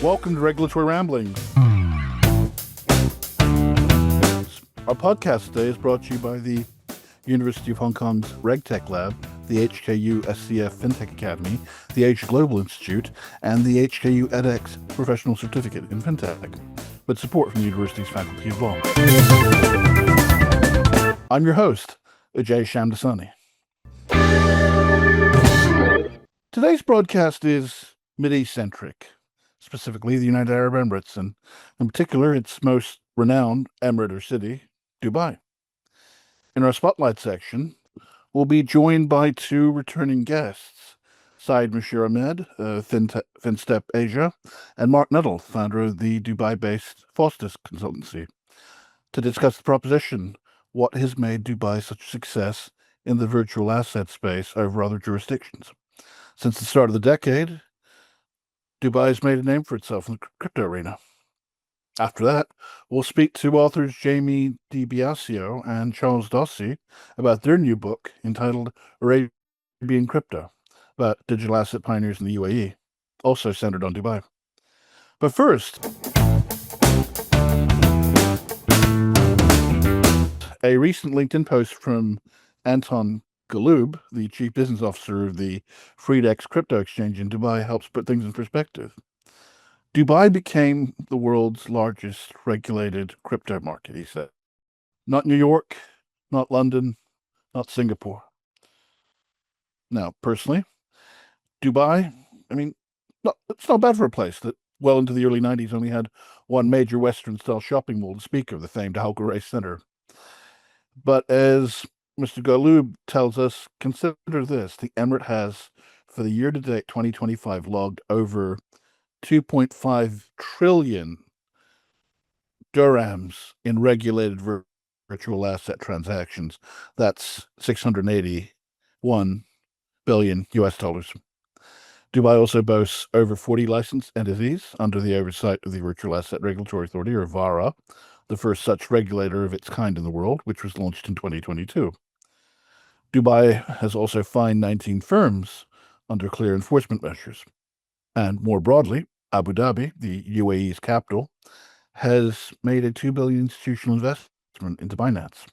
Welcome to Regulatory Ramblings. Our podcast today is brought to you by the University of Hong Kong's RegTech Lab, the HKU SCF FinTech Academy, the Asia Global Institute, and the HKU edX Professional Certificate in FinTech, with support from the university's Faculty of Law. I'm your host, Ajay Shamdasani. Today's broadcast is Mideast-centric, specifically the United Arab Emirates, and in particular its most renowned emirate or city, Dubai. In our spotlight section, we'll be joined by two returning guests, Syed Ahmed, FinStep Asia, and Mark Nuttall, founder of the Dubai-based Foster's consultancy, to discuss the proposition, what has made Dubai such a success in the virtual asset space over other jurisdictions. Since the start of the decade, Dubai has made a name for itself in the crypto arena. After that, we'll speak to authors Jame DiBiasio and Charles Dossi about their new book entitled Arabian Crypto, about digital asset pioneers in the UAE, also centered on Dubai. But first, a recent LinkedIn post from Anton Galoob, the chief business officer of the Freedex crypto exchange in Dubai, helps put things in perspective. Dubai became the world's largest regulated crypto market, he said. Not New York, not London, not Singapore. Now, personally, Dubai, it's not bad for a place that well into the early 90s only had one major Western-style shopping mall to speak of, the famed Al Ghurair Center. But as Mr. Galoob tells us, consider this: the Emirate has, for the year-to-date 2025, logged over 2.5 trillion dirhams in regulated virtual asset transactions. That's 681 billion US dollars. Dubai also boasts over 40 licensed entities under the oversight of the Virtual Asset Regulatory Authority, or VARA, the first such regulator of its kind in the world, which was launched in 2022. Dubai has also fined 19 firms under clear enforcement measures. And more broadly, Abu Dhabi, the UAE's capital, has made a $2 billion institutional investment into Binance.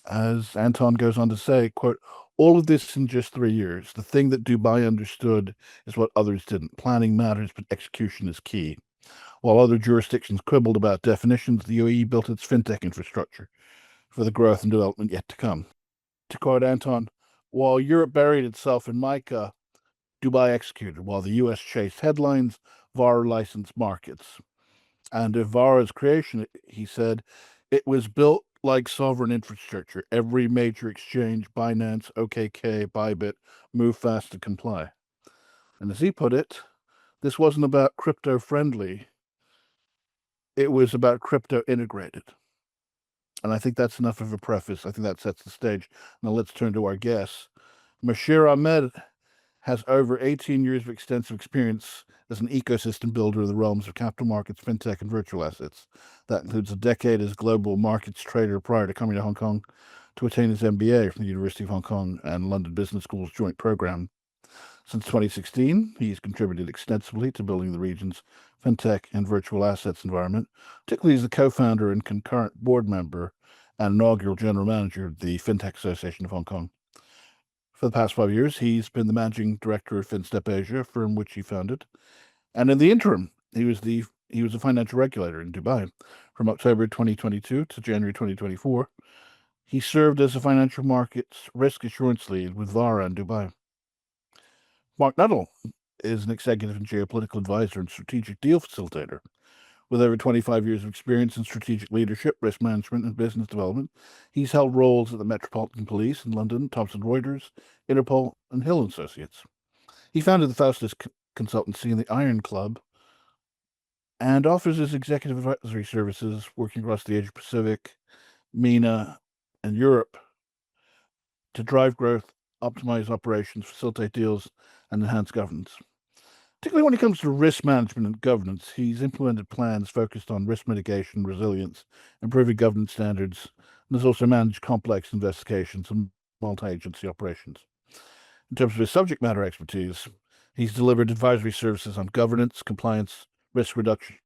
As Anton goes on to say, quote, all of this in just 3 years. The thing that Dubai understood is what others didn't. Planning matters, but execution is key. While other jurisdictions quibbled about definitions, the UAE built its fintech infrastructure for the growth and development yet to come. To quote Anton, while Europe buried itself in mica, Dubai executed. While the US chased headlines, VARA licensed markets. And of VARA's creation, he said, it was built like sovereign infrastructure. Every major exchange, Binance, OKK, Bybit, move fast to comply. And as he put it, this wasn't about crypto friendly. It was about crypto integrated. And I think that's enough of a preface. I think that sets the stage. Now let's turn to our guests. Musheer Ahmed has over 18 years of extensive experience as an ecosystem builder in the realms of capital markets, fintech, and virtual assets. That includes a decade as global markets trader prior to coming to Hong Kong to attain his MBA from the University of Hong Kong and London Business School's joint program. Since 2016, he's contributed extensively to building the region's fintech and virtual assets environment, particularly as the co-founder and concurrent board member and inaugural general manager of the Fintech Association of Hong Kong. For the past 5 years, he's been the managing director of FinStep Asia, a firm which he founded. And in the interim, he was a financial regulator in Dubai from October 2022 to January 2024. He served as a financial markets risk assurance lead with VARA in Dubai. Mark Nuttall is an executive and geopolitical advisor and strategic deal facilitator. With over 25 years of experience in strategic leadership, risk management, and business development, he's held roles at the Metropolitan Police in London, Thomson Reuters, Interpol, and Hill & Associates. He founded the Faustus Consultancy and the Iron Club, and offers his executive advisory services working across the Asia-Pacific, MENA, and Europe to drive growth, optimize operations, facilitate deals, and enhance governance. Particularly when it comes to risk management and governance, he's implemented plans focused on risk mitigation, resilience, improving governance standards, and has also managed complex investigations and multi-agency operations. In terms of his subject matter expertise, He's delivered advisory services on governance, compliance, risk reduction,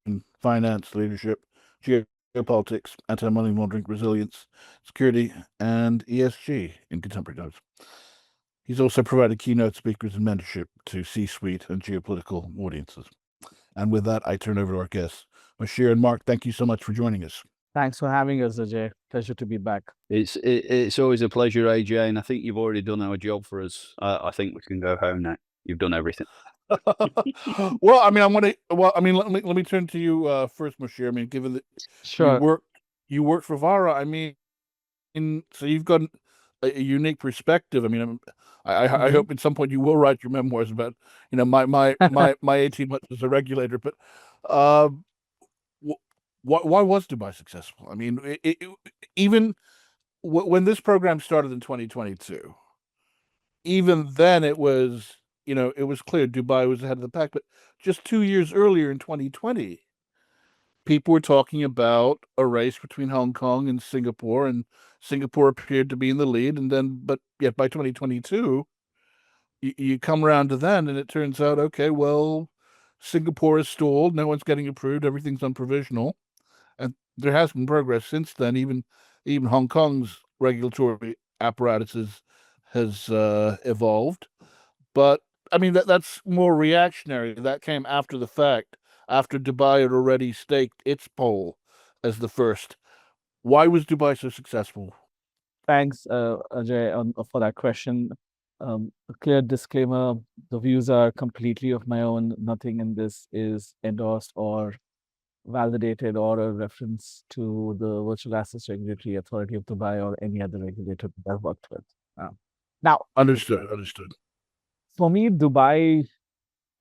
finance, leadership, geopolitics, anti-money laundering, resilience, security, and ESG in contemporary times. He's also provided keynote speakers and mentorship to C-suite and geopolitical audiences. And with that, I turn over to our guests. Musheer and Mark, thank you so much for joining us. Thanks for having us, Ajay. Pleasure to be back. It's always a pleasure, AJ, and I think you've already done our job for us. I think we can go home now. You've done everything. Well, I mean, let me turn to you first, Musheer. I mean, given that Sure. you worked for VARA, I mean, so you've got a unique perspective. I mean, I hope at some point you will write your memoirs about, my 18 months as a regulator. But why was Dubai successful? I mean, even when this program started in 2022, even then it was, it was clear Dubai was ahead of the pack. But just 2 years earlier in 2020, people were talking about a race between Hong Kong and Singapore appeared to be in the lead. But yet by 2022, you come around to then, and it turns out, okay, well, Singapore is stalled. No one's getting approved. Everything's on provisional. And there has been progress since then. Even Hong Kong's regulatory apparatus has evolved. But I mean, that's more reactionary. That came after the fact, after Dubai had already staked its pole as the first. Why was Dubai so successful? Thanks, Ajay, for that question. A clear disclaimer, the views are completely of my own. Nothing in this is endorsed or validated or a reference to the Virtual Assets Regulatory Authority of Dubai or any other regulator that I've worked with. Now, Understood. for me, Dubai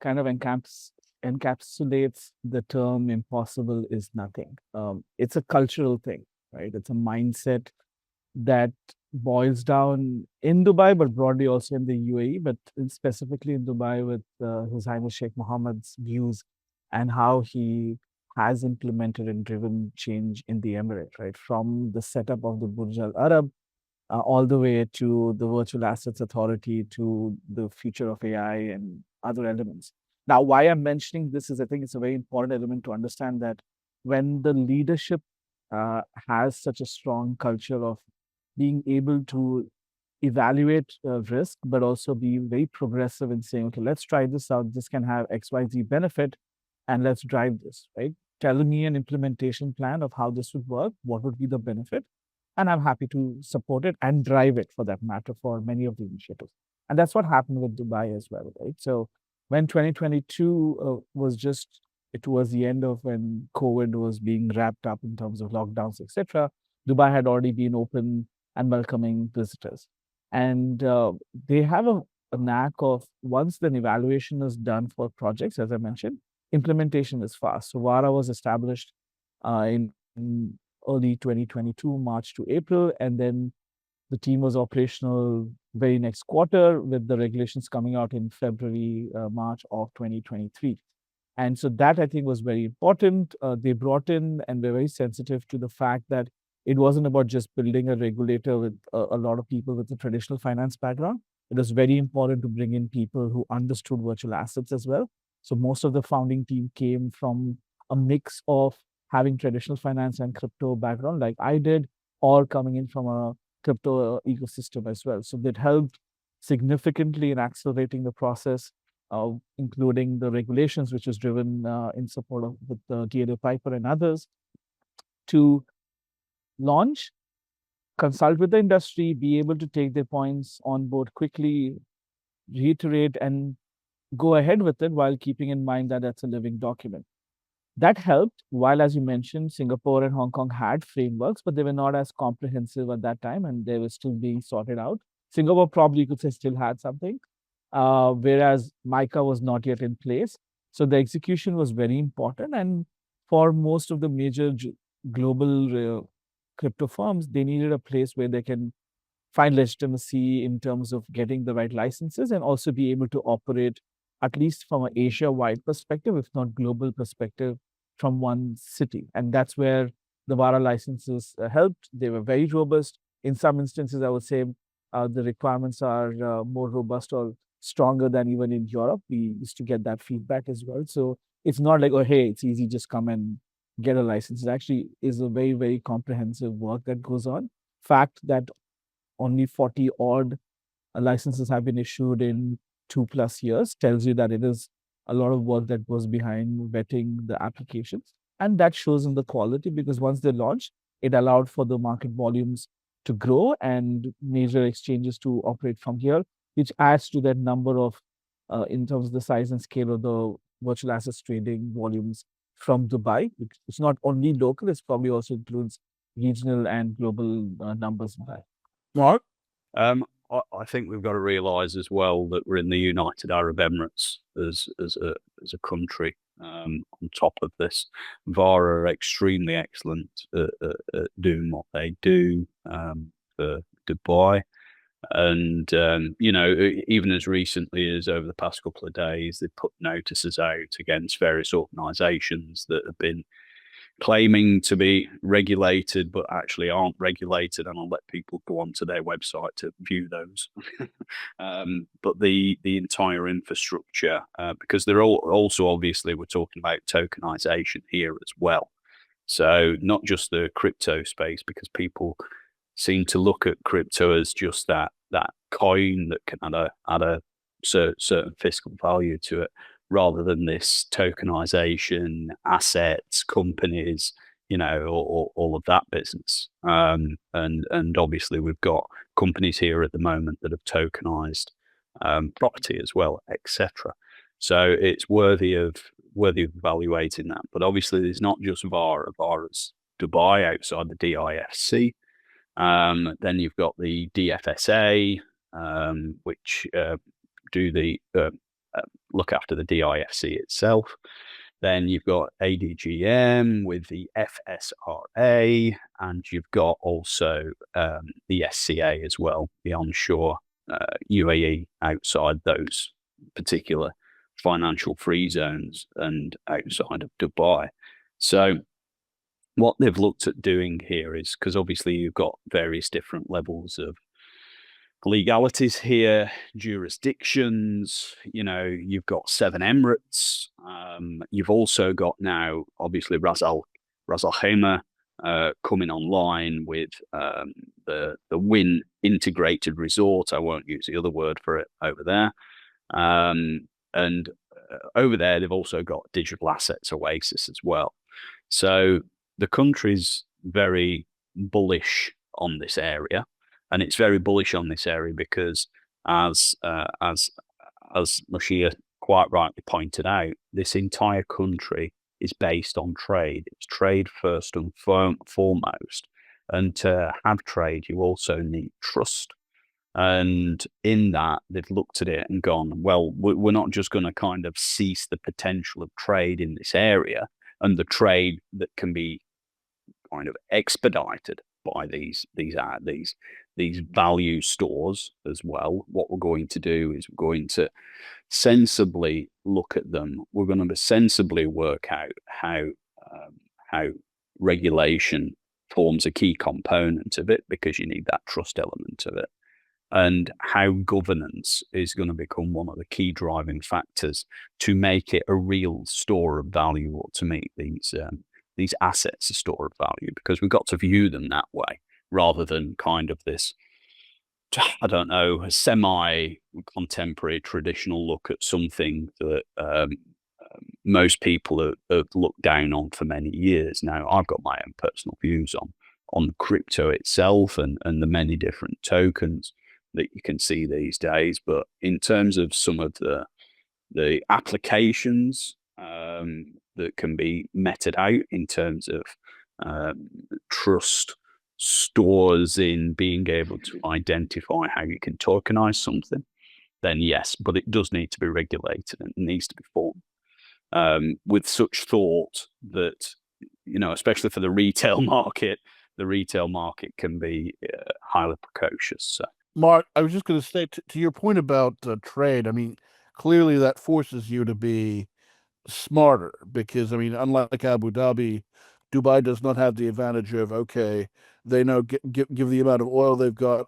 kind of encapsulates the term impossible is nothing. It's a cultural thing, right? It's a mindset that boils down in Dubai, but broadly also in the UAE, but specifically in Dubai with His Highness Sheikh Mohammed's views and how he has implemented and driven change in the Emirate, right? From the setup of the Burj Al Arab all the way to the Virtual Assets Authority to the future of AI and other elements. Now, why I'm mentioning this is I think it's a very important element to understand that when the leadership has such a strong culture of being able to evaluate risk, but also be very progressive in saying, okay, let's try this out. This can have XYZ benefit, and let's drive this, right? Telling me an implementation plan of how this would work, what would be the benefit, and I'm happy to support it and drive it for that matter for many of the initiatives. And that's what happened with Dubai as well, right? So when 2022 was just, it was the end of when COVID was being wrapped up in terms of lockdowns, etc. Dubai had already been open and welcoming visitors. And they have a knack of once the evaluation is done for projects, as I mentioned, implementation is fast. So VARA was established in early 2022, March to April, and then the team was operational very next quarter with the regulations coming out in February, March of 2023. And so that I think was very important. They brought in and were very sensitive to the fact that it wasn't about just building a regulator with a lot of people with a traditional finance background. It was very important to bring in people who understood virtual assets as well. So most of the founding team came from a mix of having traditional finance and crypto background like I did, or coming in from a crypto ecosystem as well. So that helped significantly in accelerating the process, including the regulations, which was driven in support of with DLA Piper and others, to launch, consult with the industry, be able to take their points on board quickly, reiterate, and go ahead with it while keeping in mind that that's a living document. That helped, while, as you mentioned, Singapore and Hong Kong had frameworks, but they were not as comprehensive at that time, and they were still being sorted out. Singapore probably, you could say, still had something, whereas MICA was not yet in place. So the execution was very important, and for most of the major global crypto firms, they needed a place where they can find legitimacy in terms of getting the right licenses and also be able to operate, at least from an Asia-wide perspective, if not global perspective, from one city. And that's where the VARA licenses helped. They were very robust. In some instances, I would say the requirements are more robust or stronger than even in Europe. We used to get that feedback as well. So it's not like, oh, hey, it's easy, just come and get a license. It actually is a very, very comprehensive work that goes on. Fact that only 40 odd licenses have been issued in 2+ years tells you that it is a lot of work that goes behind vetting the applications. And that shows in the quality, because once they launched, it allowed for the market volumes to grow and major exchanges to operate from here, which adds to that number of, in terms of the size and scale of the virtual assets trading volumes from Dubai. It's not only local, it's probably also includes regional and global numbers. Mark? I think we've got to realise as well that we're in the United Arab Emirates as a country. On top of this, VARA are extremely excellent at doing what they do for Dubai. And, even as recently as over the past couple of days, they put notices out against various organisations that have been claiming to be regulated, but actually aren't regulated. And I'll let people go onto their website to view those. But the entire infrastructure, because they're all also, obviously, we're talking about tokenization here as well. So not just the crypto space, because people seem to look at crypto as just that coin that can add a certain fiscal value to it, rather than this tokenization, assets, companies, all of that business. And obviously we've got companies here at the moment that have tokenized property as well, etc. So it's worthy of evaluating that. But obviously there's not just VARA. VARA's Dubai outside the DIFC. Then you've got the DFSA, which do the look after the DIFC itself. Then you've got ADGM with the FSRA, and you've got also the SCA as well, the onshore UAE outside those particular financial free zones and outside of Dubai. So what they've looked at doing here is, because obviously you've got various different levels of legalities here, jurisdictions, you've got 7 Emirates. You've also got now, obviously, Ras Al Khaimah coming online with the Win integrated resort. I won't use the other word for it over there. And over there, they've also got digital assets, Oasis as well. So the country's very bullish on this area. And it's very bullish on this area because, as Musheer quite rightly pointed out, this entire country is based on trade. It's trade first and foremost. And to have trade, you also need trust. And in that, they've looked at it and gone, well, we're not just going to kind of cease the potential of trade in this area and the trade that can be kind of expedited by these value stores as well. What we're going to do is we're going to sensibly look at them. We're going to sensibly work out how regulation forms a key component of it, because you need that trust element of it, and how governance is going to become one of the key driving factors to make it a real store of value, or to make these assets a store of value, because we've got to view them that way, rather than kind of this, I don't know, a semi-contemporary traditional look at something that most people have looked down on for many years. Now, I've got my own personal views on crypto itself and the many different tokens that you can see these days. But in terms of some of the applications that can be meted out in terms of trust, stores in being able to identify how you can tokenize something, then yes, but it does need to be regulated and it needs to be formed with such thought that, especially for the retail market can be highly precocious. So, Mark, I was just going to say to your point about trade, I mean, clearly that forces you to be smarter, because, I mean, unlike Abu Dhabi, Dubai does not have the advantage of, okay, they know give the amount of oil they've got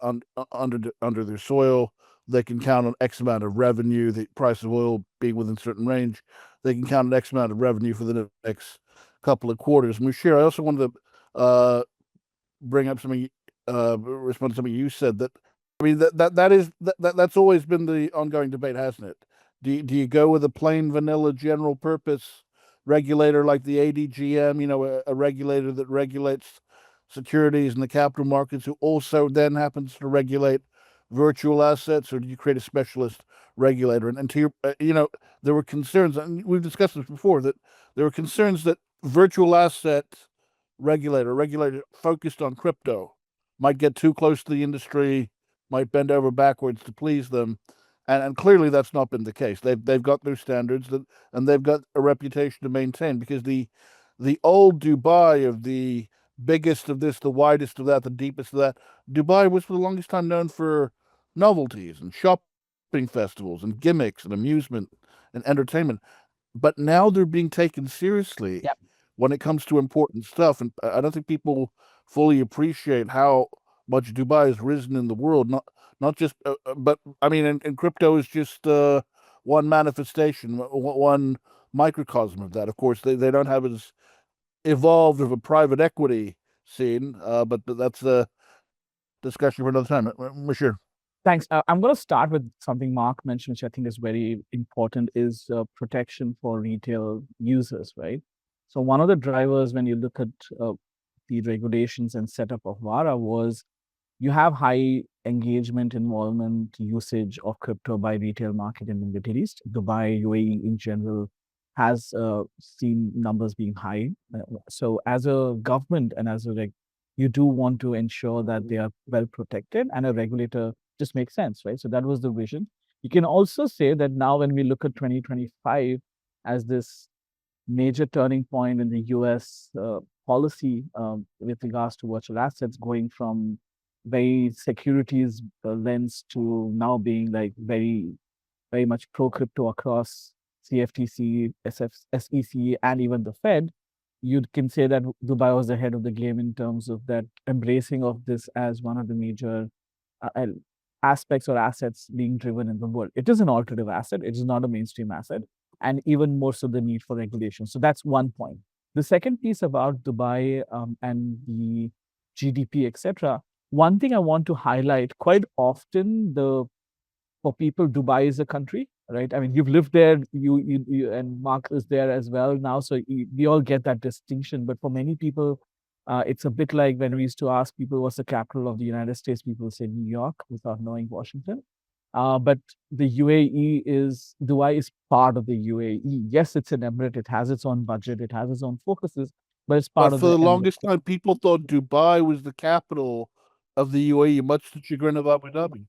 under their soil, They can count on X amount of revenue, the price of oil being within a certain range. They can count on X amount of revenue for the next couple of quarters. Musheer, I also wanted to bring up something, respond to something you said. That I mean, that's always been the ongoing debate, hasn't it? Do you go with a plain vanilla general purpose regulator like the ADGM, a regulator that regulates securities and the capital markets, who also then happens to regulate virtual assets, or do you create a specialist regulator? And to your, there were concerns, and we've discussed this before, that there were concerns that virtual asset regulator focused on crypto might get too close to the industry, might bend over backwards to please them. And clearly that's not been the case. They've got their standards and they've got a reputation to maintain, because the old Dubai of the biggest of this, the widest of that, the deepest of that, Dubai was for the longest time known for novelties and shopping festivals and gimmicks and amusement and entertainment. But now they're being taken seriously Yep. when it comes to important stuff. And I don't think people fully appreciate how much Dubai has risen in the world. Not just, but I mean, and crypto is just one manifestation, one microcosm of that. Of course, they don't have as evolved of a private equity scene, but that's a discussion for another time. Musheer. Thanks. I'm going to start with something Mark mentioned, which I think is very important, is protection for retail users, right? So one of the drivers when you look at the regulations and setup of VARA was you have high engagement, involvement, usage of crypto by retail market in the Middle East. Dubai, UAE in general has seen numbers being high. So as a government and as a you do want to ensure that they are well protected, and a regulator just makes sense, right? So that was the vision. You can also say that now when we look at 2025 as this major turning point in the US policy with regards to virtual assets, going from very securities lens to now being like very, very much pro crypto across CFTC, SEC, and even the Fed. You can say that Dubai was ahead of the game in terms of that embracing of this as one of the major aspects or assets being driven in the world. It is an alternative asset. It is not a mainstream asset, and even more so the need for regulation. So that's one point. The second piece about Dubai and the GDP, etc. One thing I want to highlight, quite often for people, Dubai is a country, right? I mean, you've lived there, you and Mark is there as well now, so we all get that distinction. But for many people, it's a bit like when we used to ask people what's the capital of the United States, people say New York without knowing Washington. But the Dubai is part of the UAE. Yes, it's an emirate, it has its own budget, it has its own focuses, but it's part of for the emirate. longest time, people thought Dubai was the capital of the UAE, much to the chagrin of Abu Dhabi.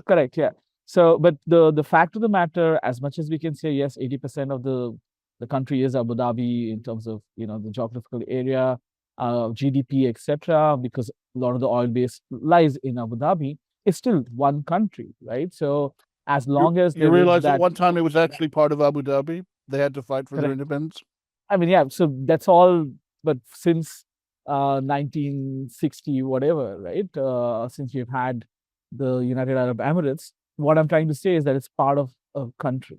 Correct, yeah. So, but the fact of the matter, as much as we can say, yes, 80% of the country is Abu Dhabi in terms of the geographical area, GDP, etc., because a lot of the oil base lies in Abu Dhabi. It's still one country, right? So as long as you realize that one time it was actually part of Abu Dhabi, they had to fight for their independence. I mean, yeah. So that's all. But since 1960, whatever, right? Since we've had the United Arab Emirates, what I'm trying to say is that it's part of a country.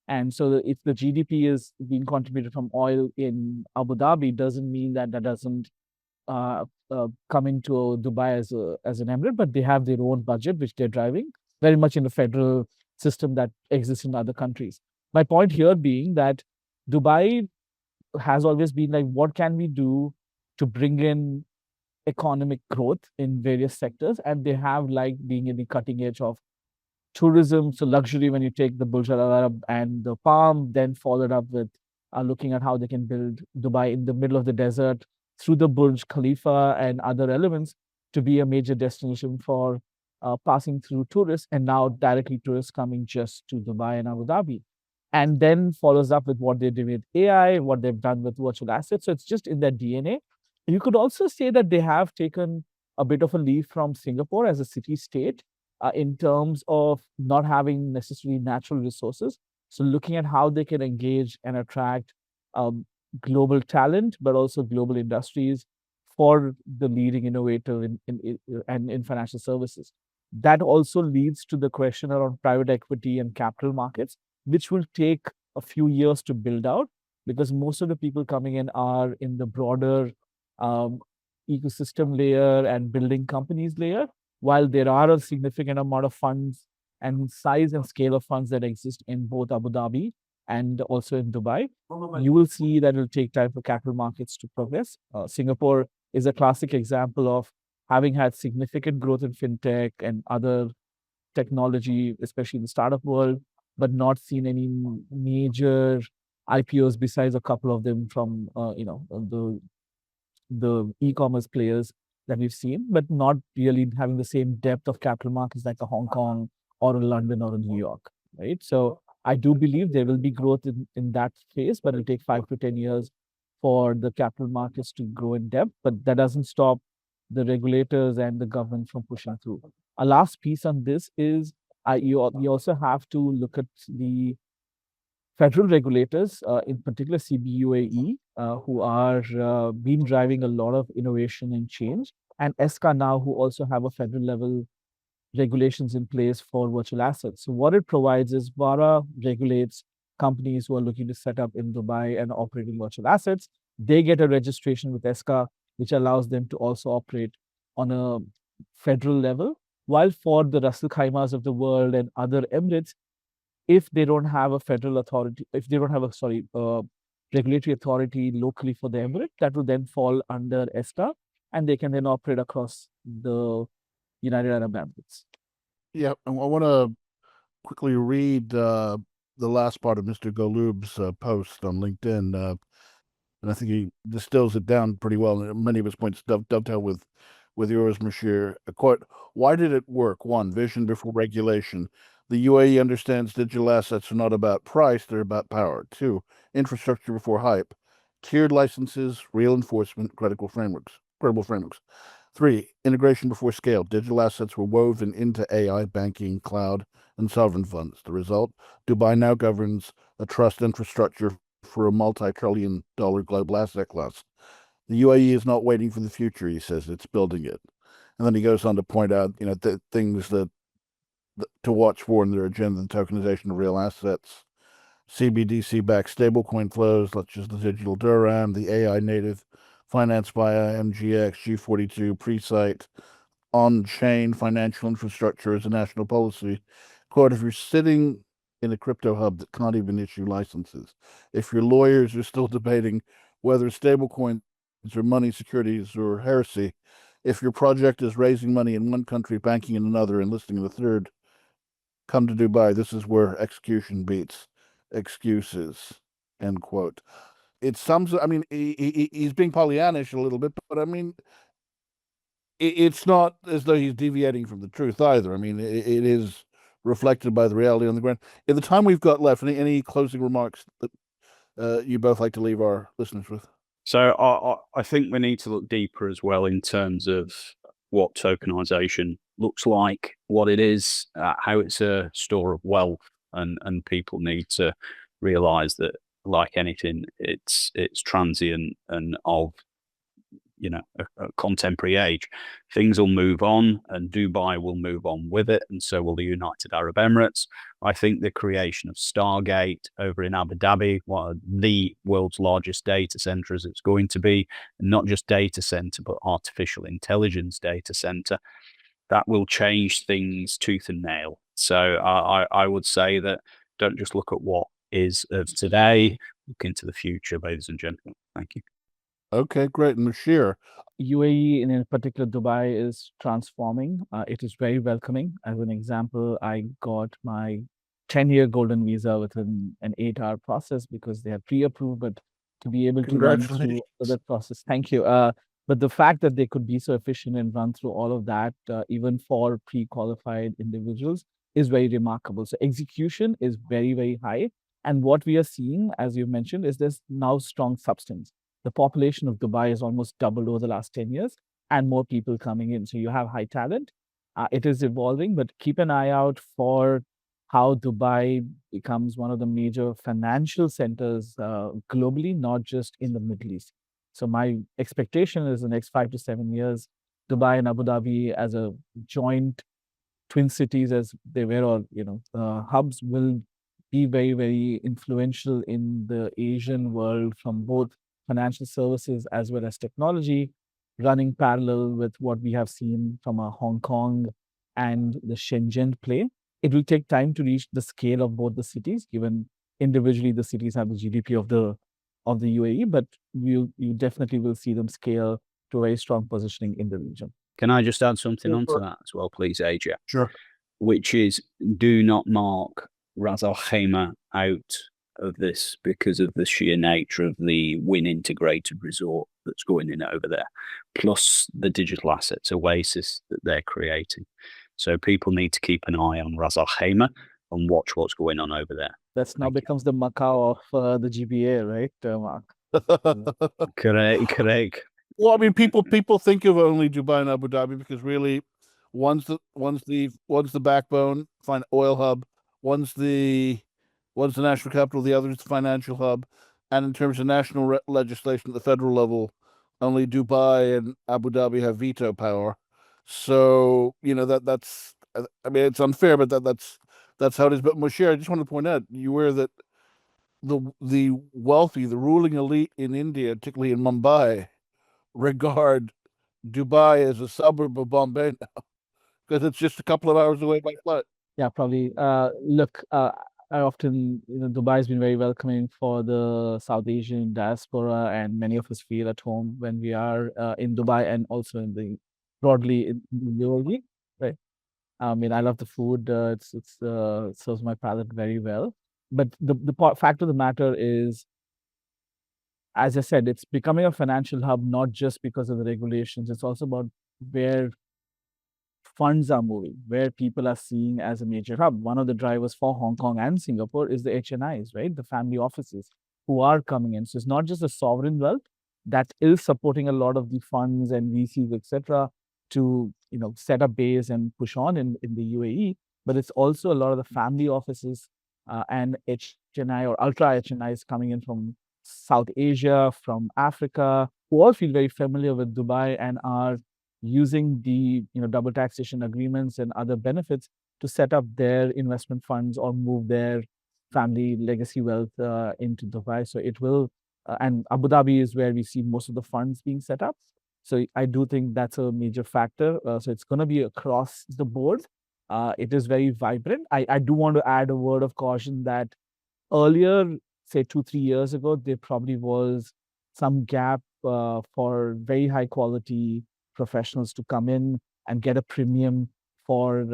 And so if the GDP is being contributed from oil in Abu Dhabi, doesn't mean that doesn't come into Dubai as an emirate, but they have their own budget, which they're driving very much in the federal system that exists in other countries. My point here being that Dubai has always been like, what can we do to bring in economic growth in various sectors? And they have like being in the cutting edge of tourism, so luxury when you take the Burj Al Arab and the Palm, then followed up with looking at how they can build Dubai in the middle of the desert through the Burj Khalifa and other elements to be a major destination for passing through tourists, and now directly tourists coming just to Dubai and Abu Dhabi. And then follows up with what they did with AI, what they've done with virtual assets. So it's just in their DNA. You could also say that they have taken a bit of a leaf from Singapore as a city-state in terms of not having necessarily natural resources. So looking at how they can engage and attract global talent, but also global industries for the leading innovator in financial services. That also leads to the question around private equity and capital markets, which will take a few years to build out because most of the people coming in are in the broader um, ecosystem layer and building companies layer, while there are a significant amount of funds and size and scale of funds that exist in both Abu Dhabi and also in Dubai. You will see that it will take time for capital markets to progress. Singapore is a classic example of having had significant growth in fintech and other technology, especially in the startup world, but not seen any major IPOs besides a couple of them from the e-commerce players that we've seen, but not really having the same depth of capital markets like a Hong Kong or a London or a New York, right? So I do believe there will be growth in that phase, but it'll take 5 to 10 years for the capital markets to grow in depth. But that doesn't stop the regulators and the government from pushing through. A last piece on this is you also have to look at the federal regulators, in particular CBUAE, who are been driving a lot of innovation and change, and ESCA now, who also have a federal level regulations in place for virtual assets. So what it provides is VARA regulates companies who are looking to set up in Dubai and operate in virtual assets. They get a registration with ESCA, which allows them to also operate on a federal level. While for the Russell Khaimahs of the world and other emirates, if they don't have a federal authority, if they don't have a regulatory authority locally for the emirate, that will then fall under ESTA, and they can then operate across the United Arab Emirates. Yeah, I want to quickly read the last part of Mr. Golub's post on LinkedIn, and I think he distills it down pretty well. And many of his points dovetail with yours, Musheer. A quote: "Why did it work? One, vision before regulation. The UAE understands digital assets are not about price; they're about power. Two, infrastructure before hype. Tiered licenses, real enforcement, credible frameworks. Three, integration before scale. Digital assets were woven into AI, banking, cloud, and sovereign funds. The result, Dubai now governs a trust infrastructure for a multi-trillion-dollar global asset class. The UAE is not waiting for the future, he says, it's building it." And then he goes on to point out, the things that to watch for in their agenda: the tokenization of real assets, CBDC-backed stablecoin flows, such as the digital dirham, the AI native financed via MGX, G42, Presight, on-chain financial infrastructure as a national policy. Quote: "If you're sitting in a crypto hub that can't even issue licenses, if your lawyers are still debating whether stablecoins are money, securities, or heresy, if your project is raising money in one country, banking in another, and listing in a third, come to Dubai. This is where execution beats excuses." End quote. It sums. I mean, he's being Pollyannish a little bit, but I mean, it's not as though he's deviating from the truth either. I mean, it is reflected by the reality on the ground. In the time we've got left, any closing remarks that you both like to leave our listeners with? So I think we need to look deeper as well in terms of what tokenization looks like, what it is, how it's a store of wealth, and people need to realize that, like anything, it's transient and of a contemporary age. Things will move on, and Dubai will move on with it, and so will the United Arab Emirates. I think the creation of Stargate over in Abu Dhabi, one of the world's largest data center as it's going to be, and not just data center, but artificial intelligence data center, that will change things tooth and nail. So I would say that don't just look at what is of today, look into the future, ladies and gentlemen. Thank you. Okay, great. And Musheer, UAE, in particular Dubai, is transforming. It is very welcoming. As an example, I got my 10-year golden visa within an 8-hour process because they have pre-approved, but to be able to run through that process. Thank you. But the fact that they could be so efficient and run through all of that, even for pre-qualified individuals, is very remarkable. So execution is very, very high. And what we are seeing, as you mentioned, is there's now strong substance. The population of Dubai has almost doubled over the last 10 years, and more people coming in. So you have high talent. It is evolving, but keep an eye out for how Dubai becomes one of the major financial centers globally, not just in the Middle East. So my expectation is the next 5 to 7 years, Dubai and Abu Dhabi as a joint twin cities as they were, or hubs will be very, very influential in the Asian world from both financial services as well as technology, running parallel with what we have seen from a Hong Kong and the Shenzhen play. It will take time to reach the scale of both the cities, given individually the cities have the GDP of the UAE, but you definitely will see them scale to a very strong positioning in the region. Can I just add something onto that as well, please, AJ? Sure. Which is, do not mark Ras Al Khaimah out of this because of the sheer nature of the Win integrated resort that's going in over there, plus the digital assets Oasis that they're creating. So people need to keep an eye on Ras Al Khaimah and watch what's going on over there. That's now becomes the Macau of the GBA, right, Mark? Correct. Well, I mean, people think of only Dubai and Abu Dhabi because really, one's the backbone, oil hub. One's the national capital. The other is the financial hub. And in terms of national legislation at the federal level, only Dubai and Abu Dhabi have veto power. So that's. I mean, it's unfair, but that's how it is. But Musheer, I just want to point out, you were that the wealthy, the ruling elite in India, particularly in Mumbai, regard Dubai as a suburb of Bombay now because it's just a couple of hours away by flight. Yeah, probably. Look, I often, Dubai has been very welcoming for the South Asian diaspora, and many of us feel at home when we are in Dubai and also broadly in the UAE, right? I mean, I love the food. It serves my palate very well. But the fact of the matter is, as I said, it's becoming a financial hub not just because of the regulations. It's also about where funds are moving, where people are seeing as a major hub. One of the drivers for Hong Kong and Singapore is the HNIs, right? The family offices who are coming in. So it's not just the sovereign wealth that is supporting a lot of the funds and VCs, etc., to set up base and push on in the UAE, but it's also a lot of the family offices and HNI or ultra HNIs coming in from South Asia, from Africa, who all feel very familiar with Dubai and are using the double taxation agreements and other benefits to set up their investment funds or move their family legacy wealth into Dubai. So it will, and Abu Dhabi is where we see most of the funds being set up. So I do think that's a major factor. So it's going to be across the board. It is very vibrant. I do want to add a word of caution that earlier, say 2-3 years ago, there probably was some gap for very high quality professionals to come in and get a premium for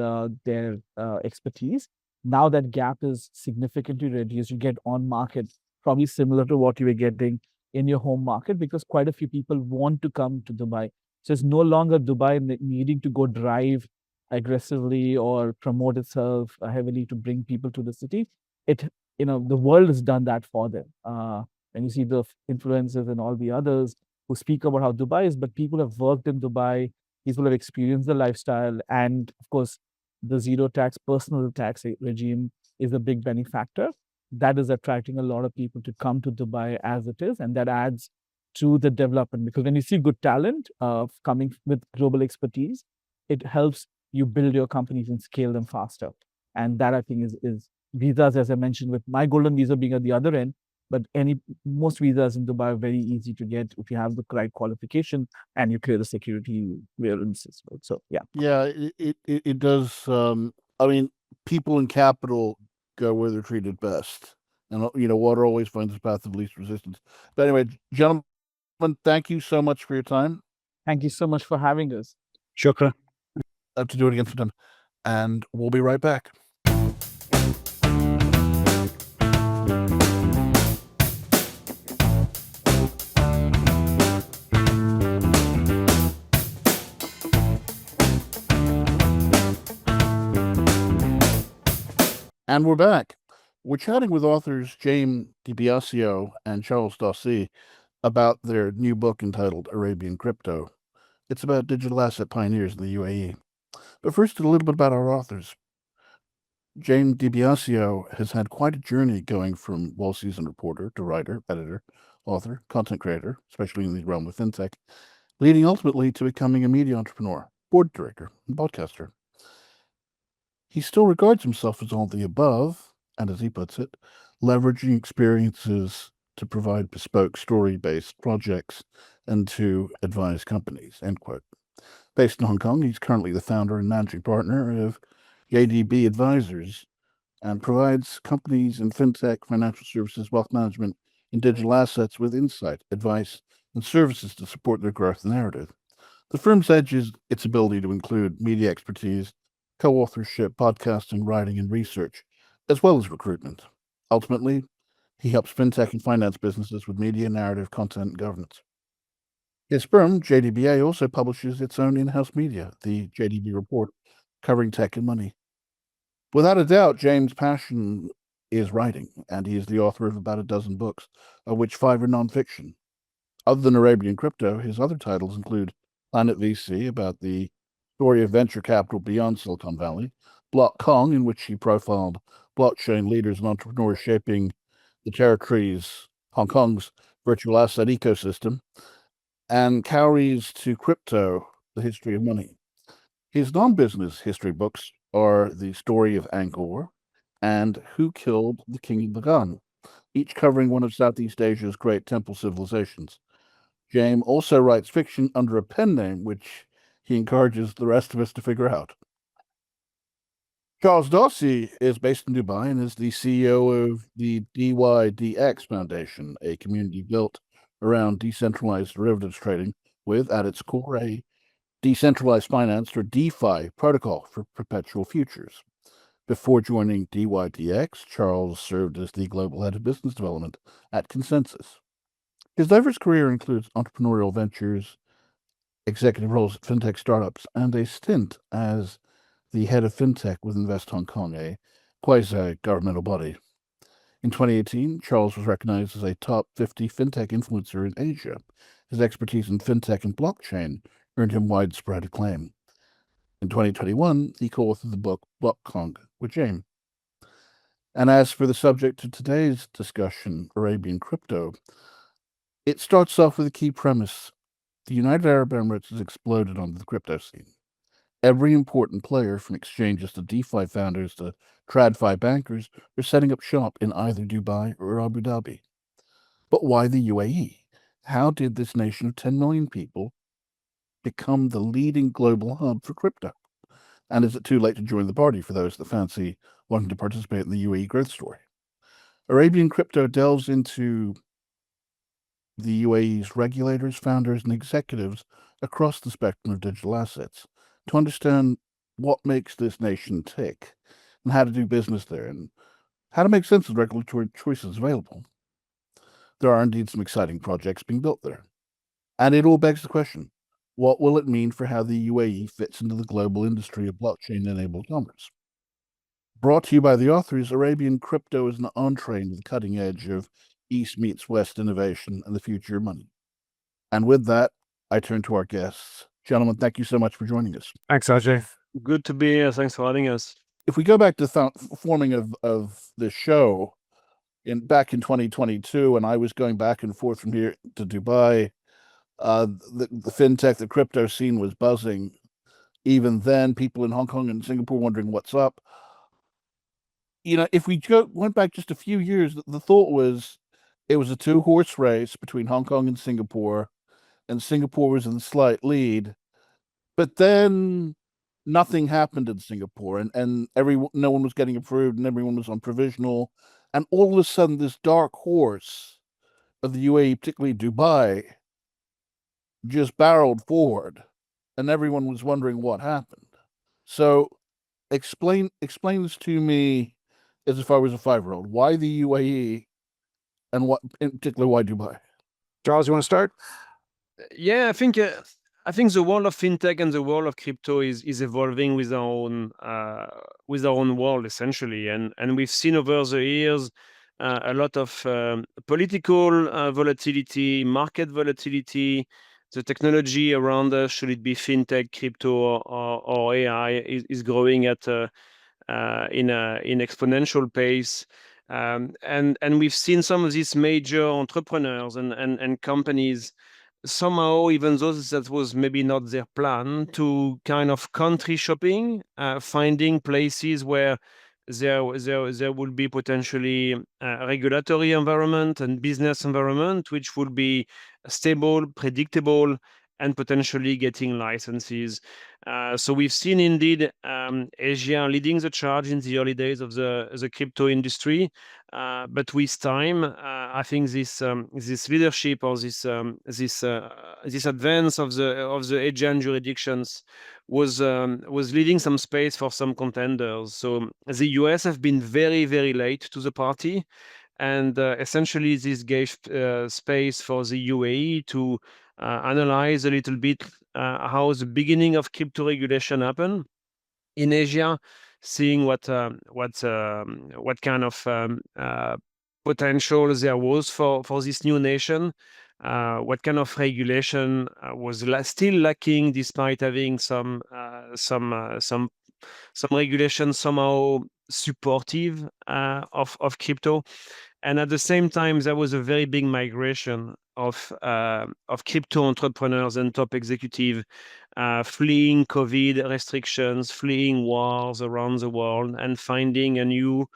their expertise. Now that gap is significantly reduced. You get on market probably similar to what you were getting in your home market because quite a few people want to come to Dubai. So it's no longer Dubai needing to go drive aggressively or promote itself heavily to bring people to the city. The world has done that for them. And you see the influencers and all the others who speak about how Dubai is, but people have worked in Dubai, people have experienced the lifestyle, and of course, the zero tax personal tax regime is a big benefactor. That is attracting a lot of people to come to Dubai as it is, and that adds to the development. Because when you see good talent coming with global expertise, it helps you build your companies and scale them faster. And that I think is visas, as I mentioned, with my golden visa being at the other end, but most visas in Dubai are very easy to get if you have the right qualification and you clear the security clearances. So yeah, it does. I mean, people in capital go where they're treated best, and water always finds the path of least resistance. But anyway, gentlemen, thank you so much for your time. Thank you so much for having us. Shukra. I have to do it again sometime, and we'll be right back. And we're back. We're chatting with authors Jame DiBiasio and Charles Dossi about their new book entitled Arabian Crypto. It's about digital asset pioneers in the UAE. But first, a little bit about our authors. Jame DiBiasio has had quite a journey going from well-seasoned reporter to writer, editor, author, content creator, especially in the realm of fintech, leading ultimately to becoming a media entrepreneur, board director, and podcaster. He still regards himself as all the above, and as he puts it, leveraging experiences to provide bespoke story-based projects and to advise companies, end quote. Based in Hong Kong, he's currently the founder and managing partner of JDB Advisors and provides companies in fintech, financial services, wealth management, and digital assets with insight, advice, and services to support their growth narrative. The firm's edge is its ability to include media expertise, co-authorship, podcasting, writing, and research, as well as recruitment. Ultimately, he helps fintech and finance businesses with media, narrative, content, and governance. His firm, JDBA, also publishes its own in-house media, the JDB Report, covering tech and money. Without a doubt, James' passion is writing, and he is the author of about a dozen books, of which 5 are nonfiction. Other than Arabian crypto, his other titles include Planet VC, about the story of venture capital beyond Silicon Valley, Block Kong, in which he profiled blockchain leaders and entrepreneurs shaping the territory's, Hong Kong's virtual asset ecosystem, and Cowries to Crypto, the history of money. His non-business history books are The Story of Angkor and Who Killed the King of Bagan, each covering one of Southeast Asia's great temple civilizations. Jame also writes fiction under a pen name, which he encourages the rest of us to figure out. Charles Dawsey is based in Dubai and is the CEO of the DYDX Foundation, a community built around decentralized derivatives trading with, at its core, a decentralized finance, or DeFi, protocol for perpetual futures. Before joining DYDX, Charles served as the global head of business development at Consensus. His diverse career includes entrepreneurial ventures, executive roles at fintech startups, and a stint as the head of fintech with Invest Hong Kong, a quasi-governmental body. In 2018, Charles was recognized as a top 50 fintech influencer in Asia. His expertise in fintech and blockchain earned him widespread acclaim. In 2021, he co-authored the book Block Kong with Jame. And as for the subject of today's discussion, Arabian crypto, it starts off with a key premise. The United Arab Emirates has exploded onto the crypto scene. Every important player, from exchanges to DeFi founders to TradFi bankers, are setting up shop in either Dubai or Abu Dhabi. But why the UAE? How did this nation of 10 million people become the leading global hub for crypto? And is it too late to join the party for those that fancy wanting to participate in the UAE growth story? Arabian crypto delves into the UAE's regulators, founders, and executives across the spectrum of digital assets to understand what makes this nation tick and how to do business there and how to make sense of the regulatory choices available. There are indeed some exciting projects being built there. And it all begs the question, what will it mean for how the UAE fits into the global industry of blockchain-enabled commerce? Brought to you by the authors, Arabian crypto is an entree into the cutting edge of East meets West innovation and the future of money. And with that, I turn to our guests. Gentlemen, thank you so much for joining us. Thanks, Ajay. Good to be here. Thanks for having us. If we go back to the forming of this show back in 2022, and I was going back and forth from here to Dubai, the fintech, the crypto scene was buzzing. Even then, people in Hong Kong and Singapore wondering what's up. You know, if we went back just a few years, the thought was it was a 2-horse race between Hong Kong and Singapore Singapore was in the slight lead. But then nothing happened in Singapore, and no one was getting approved, and everyone was on provisional. And all of a sudden, this dark horse of the UAE, particularly Dubai, just barreled forward, and everyone was wondering what happened. So explain this to me as if I was a 5-year-old. Why the UAE, and what in particular, why Dubai? Charles, you want to start? Yeah, I think the world of fintech and the world of crypto is evolving with our own world essentially, and we've seen over the years a lot of political volatility, market volatility. The technology around us, should it be fintech, crypto, or AI, is growing at in exponential pace. And we've seen some of these major entrepreneurs and companies somehow, even though that was maybe not their plan, to kind of country shopping, finding places where there will be potentially regulatory environment and business environment, which would be stable, predictable, and potentially getting licenses. So we've seen indeed Asia leading the charge in the early days of the crypto industry. But with time, I think this leadership or this advance of the Asian jurisdictions was leaving some space for some contenders. So the US have been very, very late to the party, and essentially this gave space for the UAE to analyze a little bit how the beginning of crypto regulation happened in Asia, seeing what kind of potential there was for this new nation, what kind of regulation was still lacking, despite having some regulation somehow supportive of crypto. And at the same time, there was a very big migration of crypto entrepreneurs and top executive fleeing COVID restrictions, fleeing wars around the world, and finding a new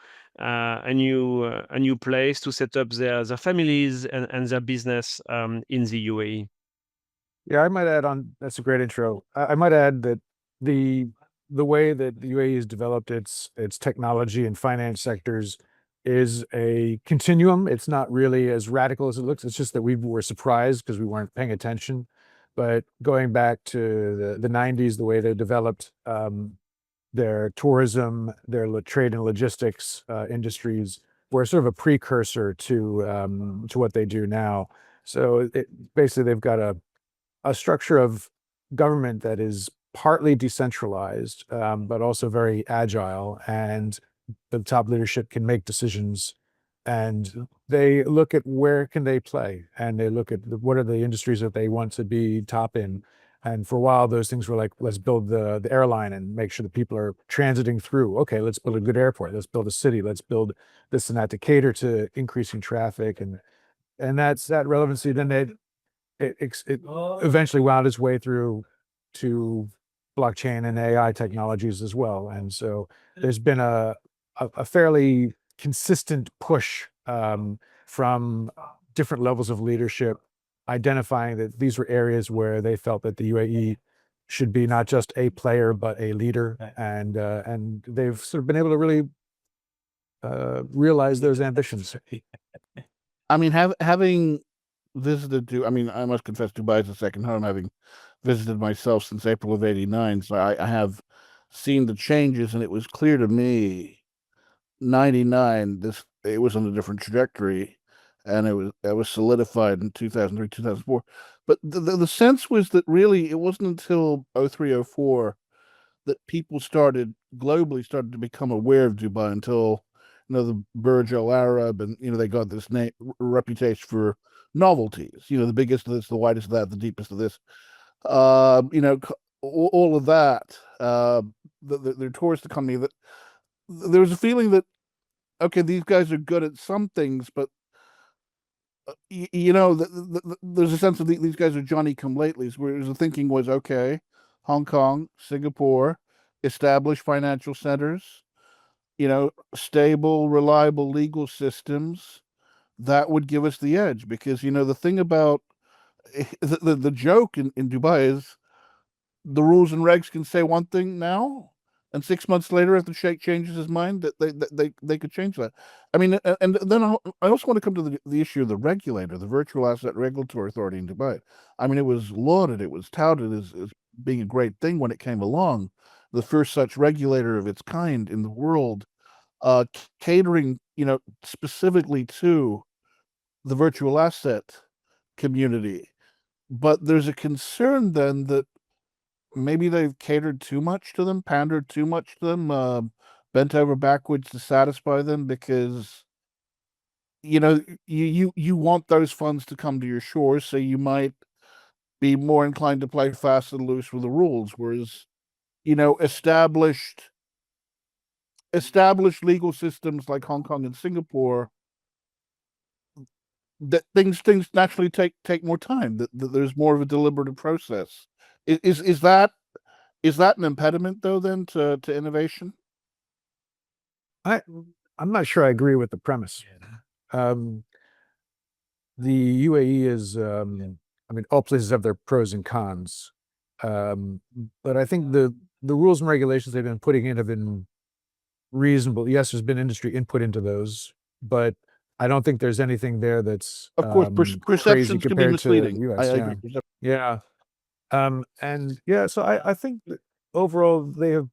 place to set up their families and their business in the UAE. Yeah, I might add on. That's a great intro. I might add that the way that the UAE has developed its technology and finance sectors is a continuum. It's not really as radical as it looks. It's just that we were surprised because we weren't paying attention. But going back to the 90s, the way they developed their tourism, their trade and logistics industries were sort of a precursor to what they do now. So basically, they've got a structure of government that is partly decentralized, but also very agile, and the top leadership can make decisions, and they look at where can they play, and they look at what are the industries that they want to be top in. And for a while, those things were like, let's build the airline and make sure that people are transiting through. Okay, let's build a good airport. Let's build a city. Let's build this and that to cater to increasing traffic, and that's that relevancy. Then it eventually wound its way through to blockchain and AI technologies as well. And so there's been a fairly consistent push from different levels of leadership, identifying that these were areas where they felt that the UAE should be not just a player, but a leader. And they've sort of been able to really realize those ambitions. I mean, having visited I mean, I must confess, Dubai is a second home, having visited myself since April of '89. So I have seen the changes, and it was clear to me, '99, it was on a different trajectory, and it was solidified in 2003, 2004. But the sense was that really it wasn't until 03, 04 that people globally started to become aware of Dubai, until the Burj Al Arab, and they got this reputation for novelties. The biggest of this, the widest of that, the deepest of this. All of that. The tourist economy. That there was a feeling that, okay, these guys are good at some things, but there's a sense of these guys are Johnny-come-latelys. Whereas the thinking was, okay, Hong Kong, Singapore, established financial centers, stable, reliable legal systems, that would give us the edge. Because, the thing about the joke in Dubai is the rules and regs can say one thing now, and 6 months later, if the sheikh changes his mind, that they could change that. I mean, and then I also want to come to the issue of the regulator, the Virtual Asset Regulatory Authority in Dubai. I mean, it was lauded, it was touted as being a great thing when it came along, the first such regulator of its kind in the world, catering, specifically to the virtual asset community. But there's a concern then that maybe they've catered too much to them, pandered too much to them, bent over backwards to satisfy them, because you want those funds to come to your shores, so you might be more inclined to play fast and loose with the rules. Whereas established legal systems like Hong Kong and Singapore, that things naturally take more time. That there's more of a deliberative process. Is that an impediment though then to innovation? I'm not sure I agree with the premise. The UAE is, I mean, all places have their pros and cons. But I think the rules and regulations they've been putting in have been reasonable. Yes, there's been industry input into those, but I don't think there's anything there that's Of course, crazy perceptions can be compared to misleading. US. I Yeah. agree. Yeah. And yeah, so I think that overall they have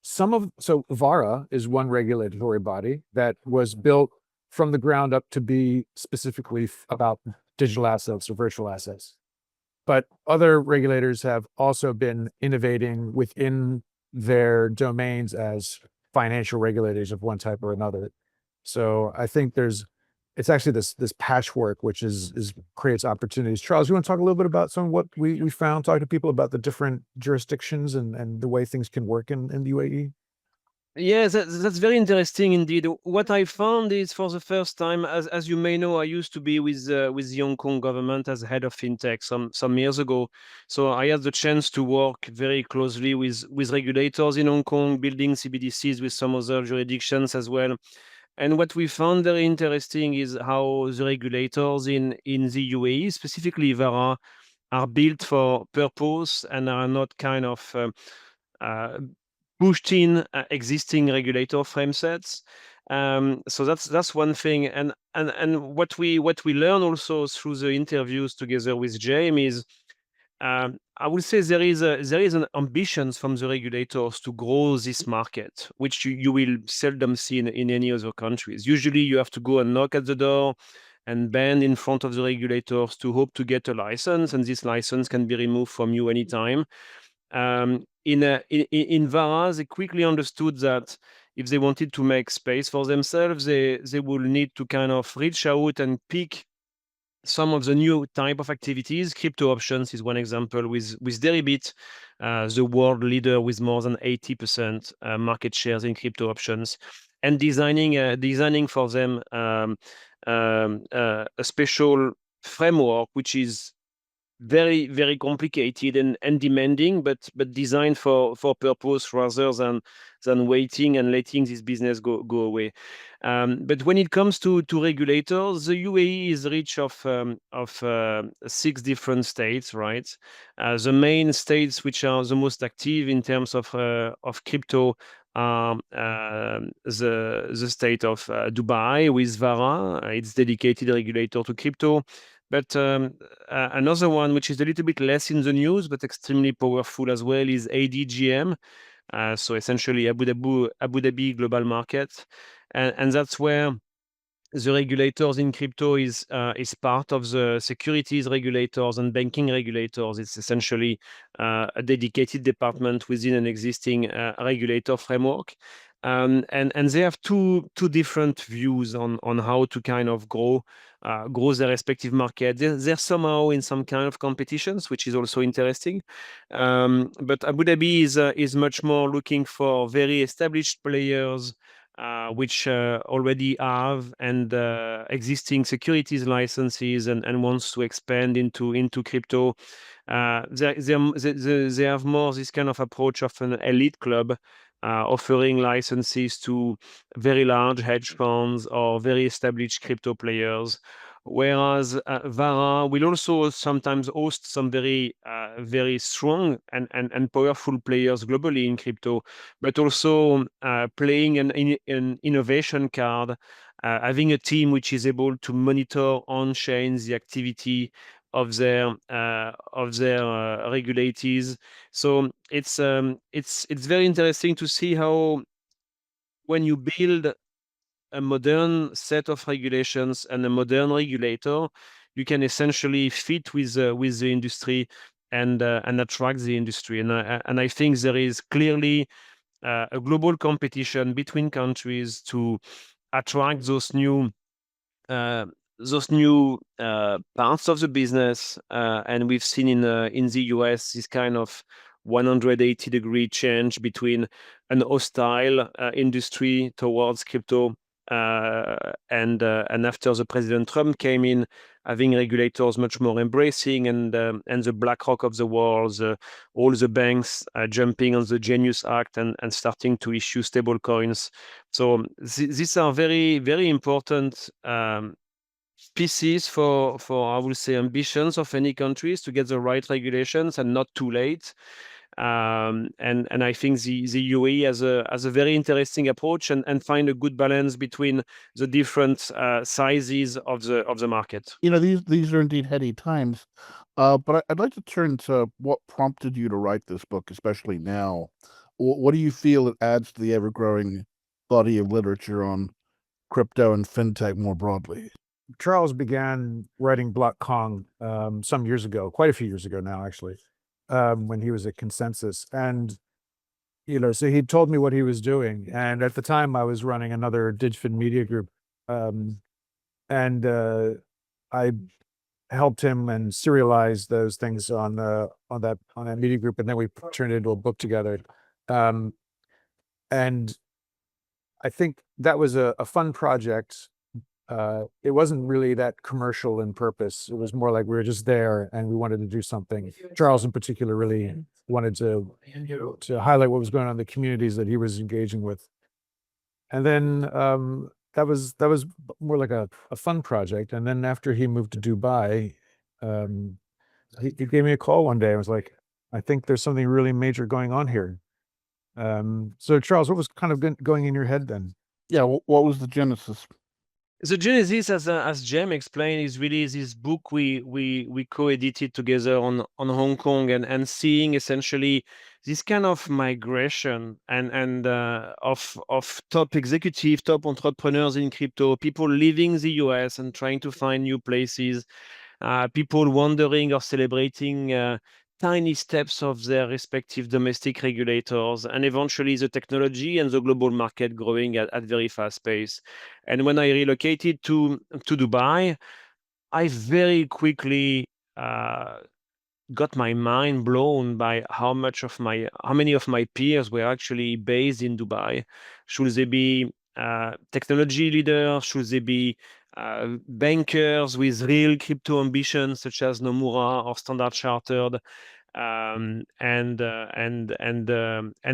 so VARA is one regulatory body that was built from the ground up to be specifically about digital assets or virtual assets. But other regulators have also been innovating within their domains as financial regulators of one type or another. So I think it's actually this patchwork which is creates opportunities. Charles, you want to talk a little bit about some of what we found, talk to people about the different jurisdictions and the way things can work in the UAE? Yeah, that's very interesting indeed. What I found is, for the first time, as you may know, I used to be with the Hong Kong government as head of fintech some years ago. So I had the chance to work very closely with regulators in Hong Kong, building CBDCs with some other jurisdictions as well. And what we found very interesting is how the regulators in the UAE, specifically VARA, are built for purpose and are not kind of uh, pushed in existing regulator frame sets. So that's one thing. And what we learn also through the interviews together with Jame is, I would say there is an ambition from the regulators to grow this market, which you will seldom see in any other countries. Usually you have to go and knock at the door and bend in front of the regulators to hope to get a license, and this license can be removed from you anytime. In VARA, they quickly understood that if they wanted to make space for themselves, they will need to kind of reach out and pick some of the new type of activities. Crypto options is one example with Deribit, the world leader with more than 80% market shares in crypto options, and designing for them a special framework which is very, very complicated and demanding, but designed for purpose rather than waiting and letting this business go away. But when it comes to regulators, the UAE is rich of 6 different states, right? The main states which are the most active in terms of crypto are the state of Dubai with VARA, its dedicated regulator to crypto. But another one, which is a little bit less in the news, but extremely powerful as well, is ADGM. So essentially Abu Dhabi Global Market. And that's where the regulators in crypto is part of the securities regulators and banking regulators. It's essentially a dedicated department within an existing regulator framework. And they have two different views on how to kind of grow their respective market. They're somehow in some kind of competitions, which is also interesting. But Abu Dhabi is much more looking for very established players, which already have and existing securities licenses and wants to expand into crypto. They have more this kind of approach of an elite club, offering licenses to very large hedge funds or very established crypto players. Whereas VARA will also sometimes host some very strong and powerful players globally in crypto, but also playing an innovation card, having a team which is able to monitor on-chain the activity of their regulators. So it's very interesting to see how, when you build a modern set of regulations and a modern regulator, you can essentially fit with the industry and attract the industry. And I think there is clearly a global competition between countries to attract those new parts of the business. And we've seen in the US this kind of 180-degree change between an hostile industry towards crypto and after the President Trump came in, having regulators much more embracing, and the BlackRock of the world, all the banks jumping on the Genius Act and starting to issue stable coins. So these are very, very important pieces for I would say ambitions of any countries to get the right regulations and not too late. And I think the UAE has a very interesting approach and find a good balance between the different sizes of the market. You know, these are indeed heady times. But I'd like to turn to what prompted you to write this book, especially now. What do you feel it adds to the ever-growing body of literature on crypto and fintech more broadly? Charles began writing Block Kong some years ago, quite a few years ago now, actually, when he was at Consensus. And, you know, so he told me what he was doing. And at the time I was running another DigFin media group. I helped him and serialized those things on that media group. And then we turned it into a book together. And I think that was a fun project. It wasn't really that commercial in purpose. It was more like we were just there and we wanted to do something. Charles in particular really wanted to highlight what was going on in the communities that he was engaging with. And then that was more like a fun project. And then after he moved to Dubai, he gave me a call one day. I was like, I think there's something really major going on here. So Charles, what was kind of going in your head then? Yeah, what was the genesis? The genesis, as Jame explained, is really this book we co-edited together on Hong Kong, and seeing essentially this kind of migration and of top executive, top entrepreneurs in crypto, people leaving the US and trying to find new places, people wondering or celebrating tiny steps of their respective domestic regulators, and eventually the technology and the global market growing at very fast pace. And when I relocated to Dubai, I very quickly got my mind blown by how many of my peers were actually based in Dubai. Should they be technology leaders? Should they be bankers with real crypto ambitions, such as Nomura or Standard Chartered? And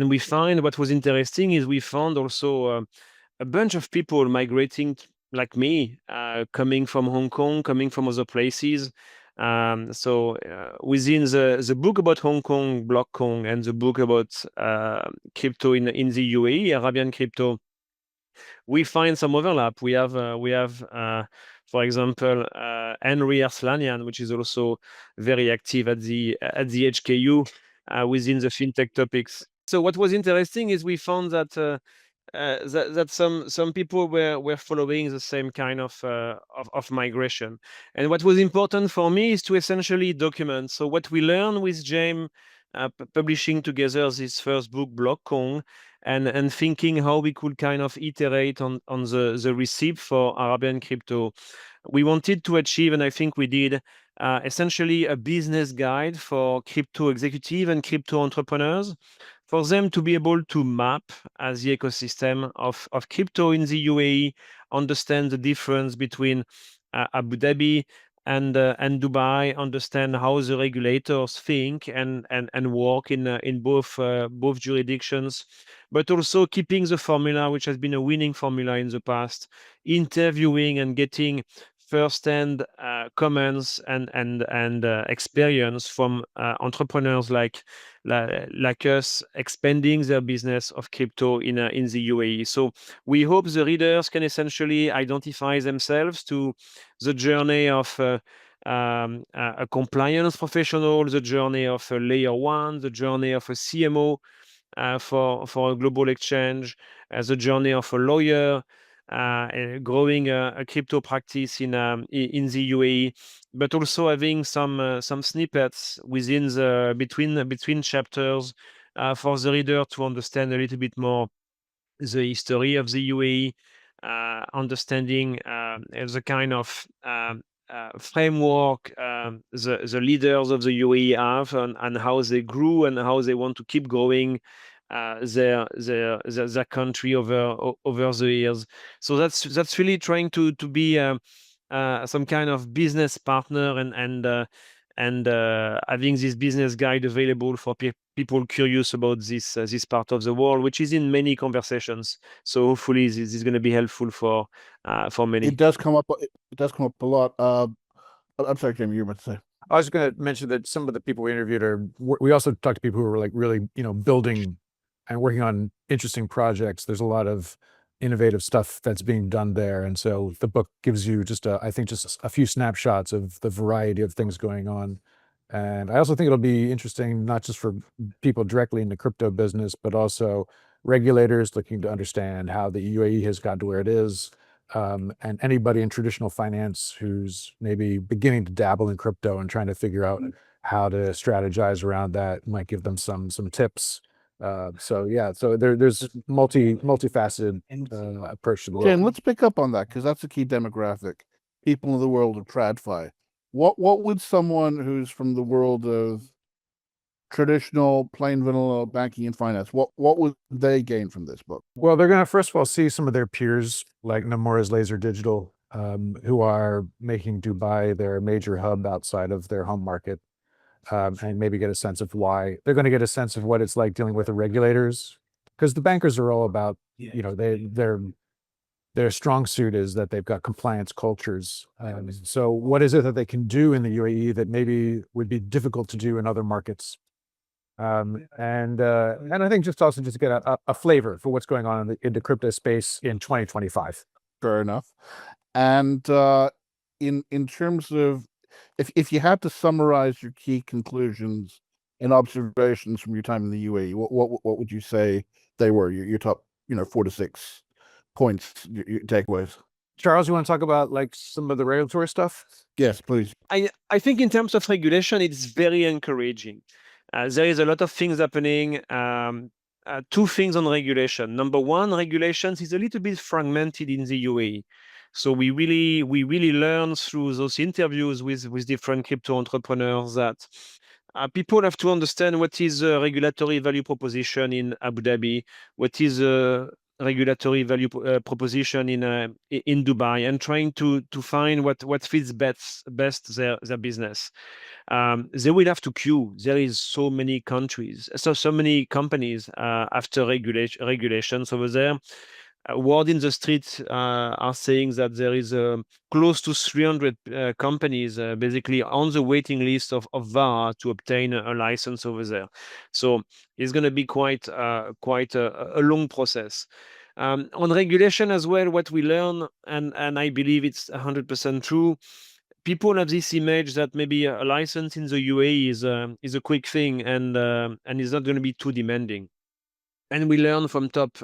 we find what was interesting is we found also a bunch of people migrating like me, coming from Hong Kong, coming from other places. So within the book about Hong Kong, Block Kong, and the book about crypto in the UAE, Arabian crypto, we find some overlap. We have, for example, Henry Arslanian, which is also very active at the HKU within the fintech topics. So what was interesting is we found that that some people were following the same kind of migration. And what was important for me is to essentially document. So what we learned with Jame, publishing together this first book, Block Kong, and thinking how we could kind of iterate on the recipe for Arabian crypto. We wanted to achieve, and I think we did, essentially a business guide for crypto executive and crypto entrepreneurs, for them to be able to map the ecosystem of crypto in the UAE, understand the difference between Abu Dhabi and Dubai, understand how the regulators think and work in both jurisdictions, but also keeping the formula, which has been a winning formula in the past, interviewing and getting first-hand comments and experience from entrepreneurs like us, expanding their business of crypto in the UAE. So we hope the readers can essentially identify themselves to the journey of a compliance professional, the journey of a layer one, the journey of a CMO for a global exchange, the journey of a lawyer, growing a crypto practice in the UAE, but also having some snippets within between chapters for the reader to understand a little bit more the history of the UAE, understanding the kind of framework the leaders of the UAE have, and how they grew and how they want to keep going their country over the years. So that's really trying to be some kind of business partner and having this business guide available for people curious about this part of the world, which is in many conversations. So hopefully this is going to be helpful for many. It does come up. It does come up a lot. I'm sorry, Jamie, you were about to say. I was going to mention that some of the people we interviewed we also talked to people who were like really, building and working on interesting projects. There's a lot of innovative stuff that's being done there. And so the book gives you I think just a few snapshots of the variety of things going on. And I also think it'll be interesting, not just for people directly in the crypto business, but also regulators looking to understand how the UAE has got to where it is. And anybody in traditional finance who's maybe beginning to dabble in crypto and trying to figure out how to strategize around that might give them some tips. So there's multifaceted approach to the Jen, book. let's pick up on that because that's a key demographic. People in the world of TradFi. What would someone who's from the world of traditional plain vanilla banking and finance, what would they gain from this book? Well, they're going to first of all see some of their peers like Nomura's Laser Digital, who are making Dubai their major hub outside of their home market, and maybe get a sense of why. They're going to get a sense of what it's like dealing with the regulators, because the bankers are all about, their strong suit is that they've got compliance cultures. So what is it that they can do in the UAE that maybe would be difficult to do in other markets? And I think just to get a flavor for what's going on in the crypto space in 2025. Fair enough. And in terms of, if you had to summarize your key conclusions and observations from your time in the UAE, what would you say they were? Your top, 4 to 6 points, your takeaways. Charles, you want to talk about like some of the regulatory stuff? Yes, please. I think in terms of regulation, it's very encouraging. There is a lot of things happening. 2 things on regulation. Number one, regulations is a little bit fragmented in the UAE. So we really learn through those interviews with different crypto entrepreneurs that people have to understand what is a regulatory value proposition in Abu Dhabi, what is a regulatory value proposition in Dubai, and trying to find what fits best their business. They will have to queue. There is so many countries, so many companies after regulations over there. Word in the street are saying that there is close to 300 companies basically on the waiting list of VARA to obtain a license over there. So it's going to be quite a long process. On regulation as well, what we learn, and I believe it's 100% true, people have this image that maybe a license in the UAE is a quick thing and is not going to be too demanding. And we learn from top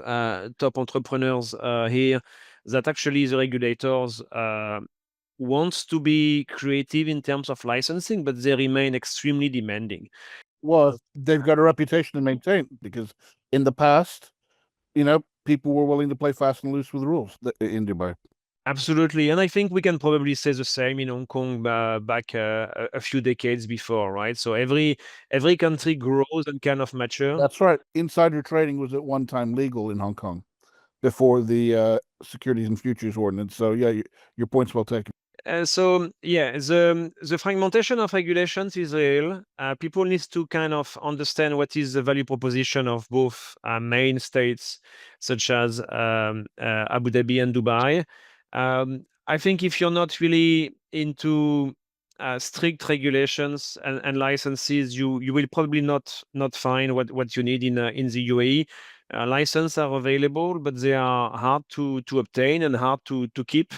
entrepreneurs here that actually the regulators wants to be creative in terms of licensing, but they remain extremely demanding. Well, they've got a reputation to maintain because in the past, people were willing to play fast and loose with rules in Dubai. Absolutely. And I think we can probably say the same in Hong Kong back a few decades before, right? So every country grows and kind of matures. That's right. Insider trading was at one time legal in Hong Kong before the Securities and Futures Ordinance. So yeah, your point's well taken. The fragmentation of regulations is real. People need to kind of understand what is the value proposition of both main states, such as Abu Dhabi and Dubai. I think if you're not really into strict regulations and licenses, you will probably not find what you need in the UAE. Licenses are available, but they are hard to obtain and hard to keep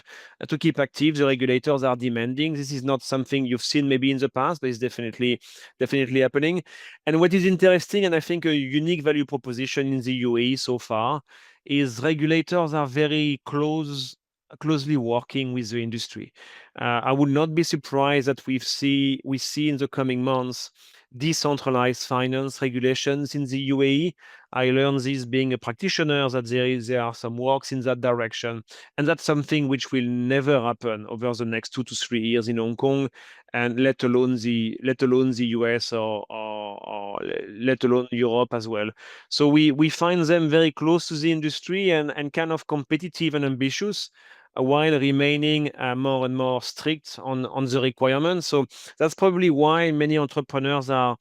active. The regulators are demanding. This is not something you've seen maybe in the past, but it's definitely happening. And what is interesting, and I think a unique value proposition in the UAE so far, is regulators are very closely working with the industry. I would not be surprised that we see in the coming months decentralized finance regulations in the UAE. I learned this being a practitioner that there are some works in that direction, and that's something which will never happen over the next 2 to 3 years in Hong Kong, and let alone the US or let alone Europe as well. So we find them very close to the industry and kind of competitive and ambitious, while remaining more and more strict on the requirements. So that's probably why many entrepreneurs are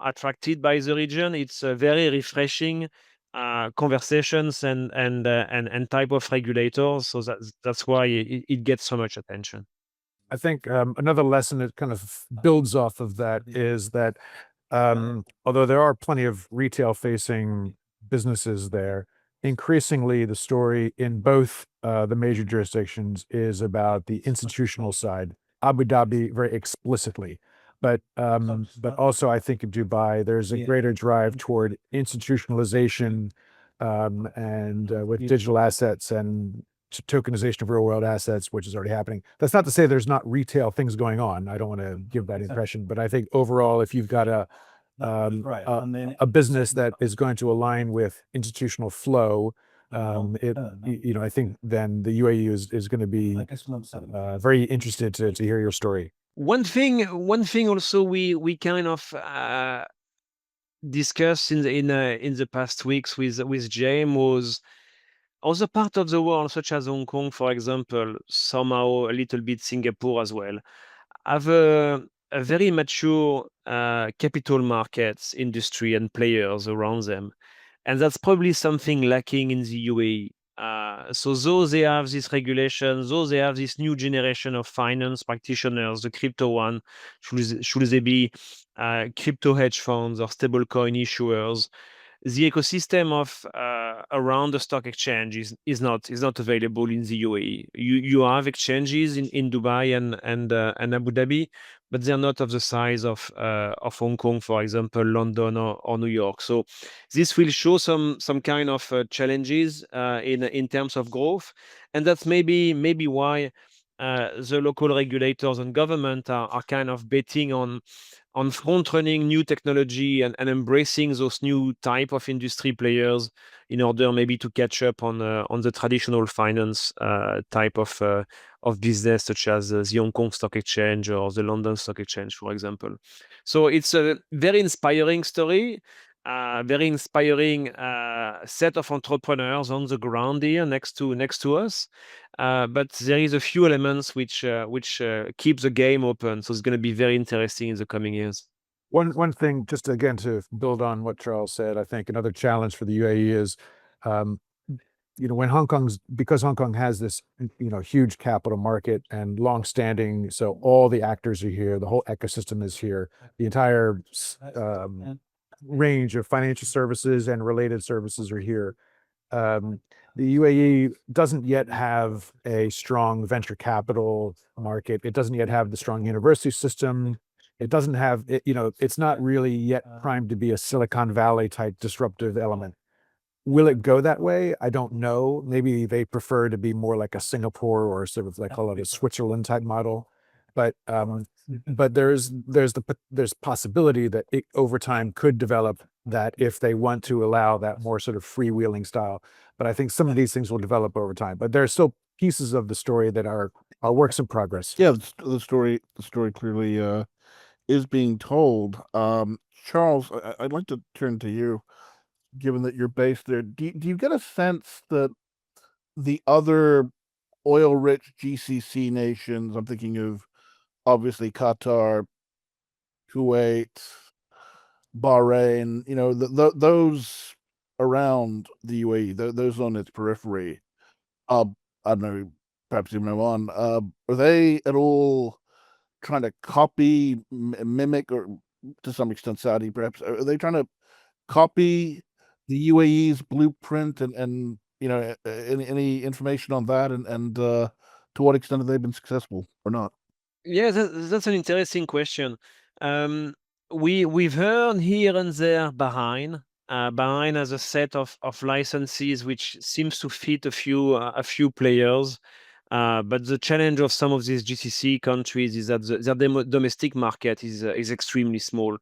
attracted by the region. It's very refreshing conversations and type of regulators. So that's why it gets so much attention. I think another lesson that kind of builds off of that is that although there are plenty of retail-facing businesses there, increasingly the story in both the major jurisdictions is about the institutional side. Abu Dhabi very explicitly, but also I think in Dubai there's a greater drive toward institutionalization and with digital assets and tokenization of real world assets, which is already happening. That's not to say there's not retail things going on. I don't want to give that impression, but I think overall, if you've got a business that is going to align with institutional flow, I think then the UAE is going to be very interested to hear your story. One thing also we kind of discussed in the past weeks with Jame was other part of the world, such as Hong Kong, for example, somehow a little bit Singapore as well, have a very mature capital markets industry and players around them. And that's probably something lacking in the UAE. So though they have this regulation, though they have this new generation of finance practitioners, the crypto one, should they be crypto hedge funds or stablecoin issuers, the ecosystem of around the stock exchange is not available in the UAE. You have exchanges in Dubai and Abu Dhabi, but they're not of the size of Hong Kong, for example, London or New York. So this will show some kind of challenges in terms of growth, and that's maybe why the local regulators and government are kind of betting on front-running new technology and embracing those new type of industry players in order maybe to catch up on the traditional finance type of business, such as the Hong Kong Stock Exchange or the London Stock Exchange, for example. So it's a very inspiring story, very inspiring set of entrepreneurs on the ground here next to us. But there is a few elements which keep the game open. So it's going to be very interesting in the coming years. One thing, just again to build on what Charles said, I think another challenge for the UAE is, when because Hong Kong has this, huge capital market and long-standing, so all the actors are here, the whole ecosystem is here, the entire range of financial services and related services are here. The UAE doesn't yet have a strong venture capital market. It doesn't yet have the strong university system. It doesn't have, it's not really yet primed to be a Silicon Valley type disruptive element. Will it go that way? I don't know. Maybe they prefer to be more like a Singapore or sort of like call it a Switzerland type model. But there's possibility that it over time could develop that if they want to allow that more sort of freewheeling style. But I think some of these things will develop over time. But there are still pieces of the story that are works in progress. Yeah, the story clearly is being told. Charles, I'd like to turn to you, given that you're based there. Do you get a sense that the other oil-rich GCC nations, I'm thinking of obviously Qatar, Kuwait, Bahrain, those around the UAE, those on its periphery, I don't know, perhaps even Oman, are they at all trying to copy, mimic, or to some extent Saudi perhaps, are they trying to copy the UAE's blueprint and any information on that and to what extent have they been successful or not? Yeah, that's an interesting question. We've heard here and there Bahrain. Bahrain has a set of licenses which seems to fit a few players. But the challenge of some of these GCC countries is that their domestic market is extremely small.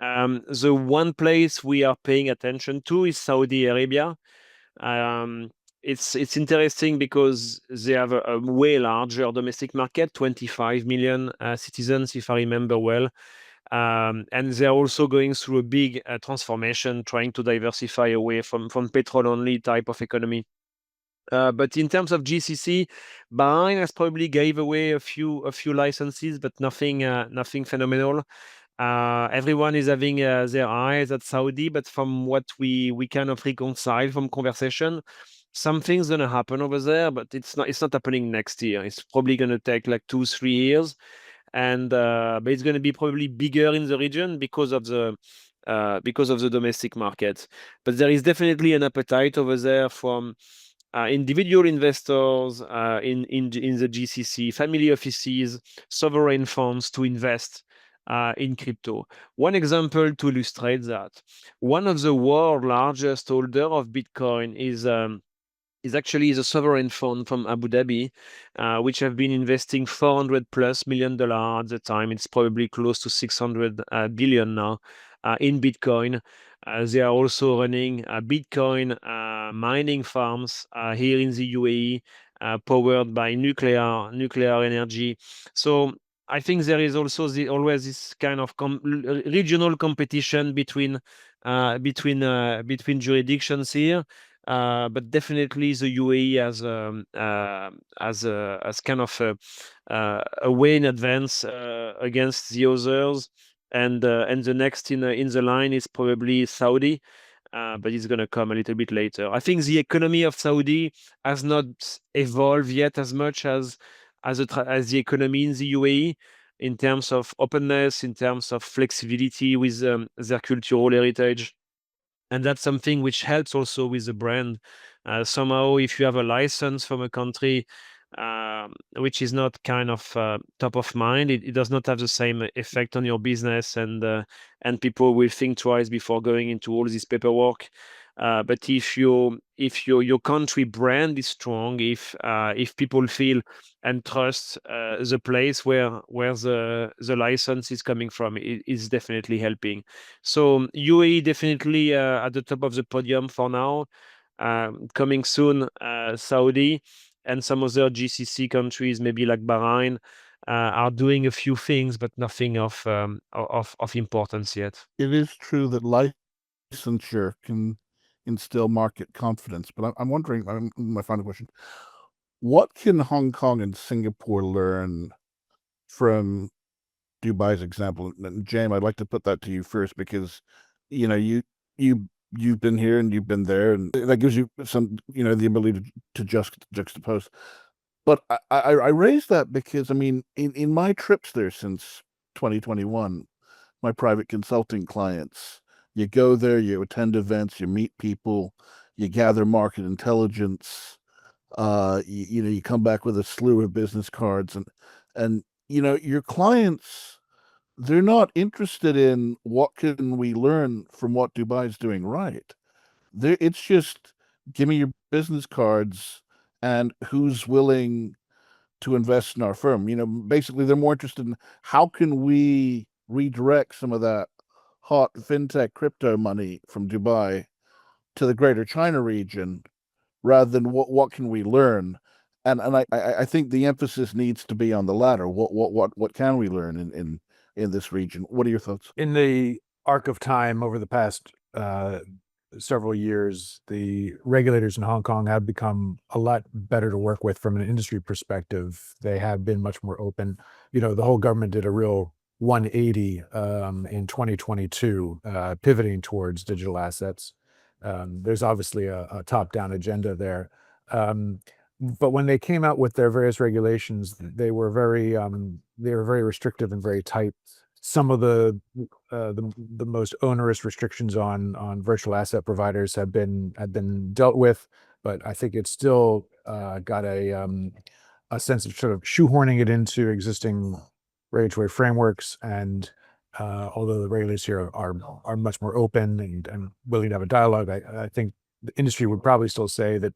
The one place we are paying attention to is Saudi Arabia. It's interesting because they have a way larger domestic market, 25 million citizens, if I remember well. And they're also going through a big transformation, trying to diversify away from petrol-only type of economy. But in terms of GCC, Bahrain has probably gave away a few licenses, but nothing phenomenal. Everyone is having their eyes at Saudi, but from what we kind of reconcile from conversation, something's gonna happen over there, but it's not happening next year. It's probably gonna take like 2-3 years, and but it's gonna be probably bigger in the region because of the domestic market. But there is definitely an appetite over there from individual investors in the GCC, family offices, sovereign funds to invest in crypto. One example to illustrate that: one of the world's largest holder of Bitcoin is actually the sovereign fund from Abu Dhabi, which have been investing $400+ million at the time. It's probably close to 600 billion now in Bitcoin. They are also running Bitcoin mining farms here in the UAE, powered by nuclear energy. So I think there is also always this kind of regional competition between jurisdictions here. But definitely the UAE as kind of a way in advance against the others, and the next in the line is probably Saudi, but it's going to come a little bit later. I think the economy of Saudi has not evolved yet as much as the economy in the UAE, in terms of openness, in terms of flexibility with their cultural heritage. And that's something which helps also with the brand. Somehow, if you have a license from a country which is not kind of top of mind, it does not have the same effect on your business, and people will think twice before going into all this paperwork. But if your country brand is strong, if people feel and trust the place where the license is coming from, it is definitely helping. So UAE definitely at the top of the podium for now. Coming soon, Saudi and some other GCC countries, maybe like Bahrain, are doing a few things, but nothing of importance yet. It is true that licensure can instill market confidence, but I'm wondering, my final question, what can Hong Kong and Singapore learn from Dubai's example? And Jame, I'd like to put that to you first, because you've been here and you've been there, and that gives you some the ability to juxtapose. But I raised that because in my trips there since 2021, my private consulting clients, you go there, you attend events, you meet people, you gather market intelligence, you come back with a slew of business cards, and your clients, they're not interested in what can we learn from what Dubai's doing right. It's just, give me your business cards and who's willing to invest in our firm. Basically they're more interested in how can we redirect some of that hot fintech crypto money from Dubai to the greater China region, rather than what can we learn. And I think the emphasis needs to be on the latter. What can we learn in this region? What are your thoughts? In the arc of time over the past several years, the regulators in Hong Kong have become a lot better to work with from an industry perspective. They have been much more open. The whole government did a real 180 in 2022, pivoting towards digital assets. There's obviously a top-down agenda there. But when they came out with their various regulations, they were very restrictive and very tight. Some of the most onerous restrictions on virtual asset providers have been dealt with, but I think it's still got a sense of sort of shoehorning it into existing regulatory frameworks. And although the regulators here are much more open and willing to have a dialogue, I think the industry would probably still say that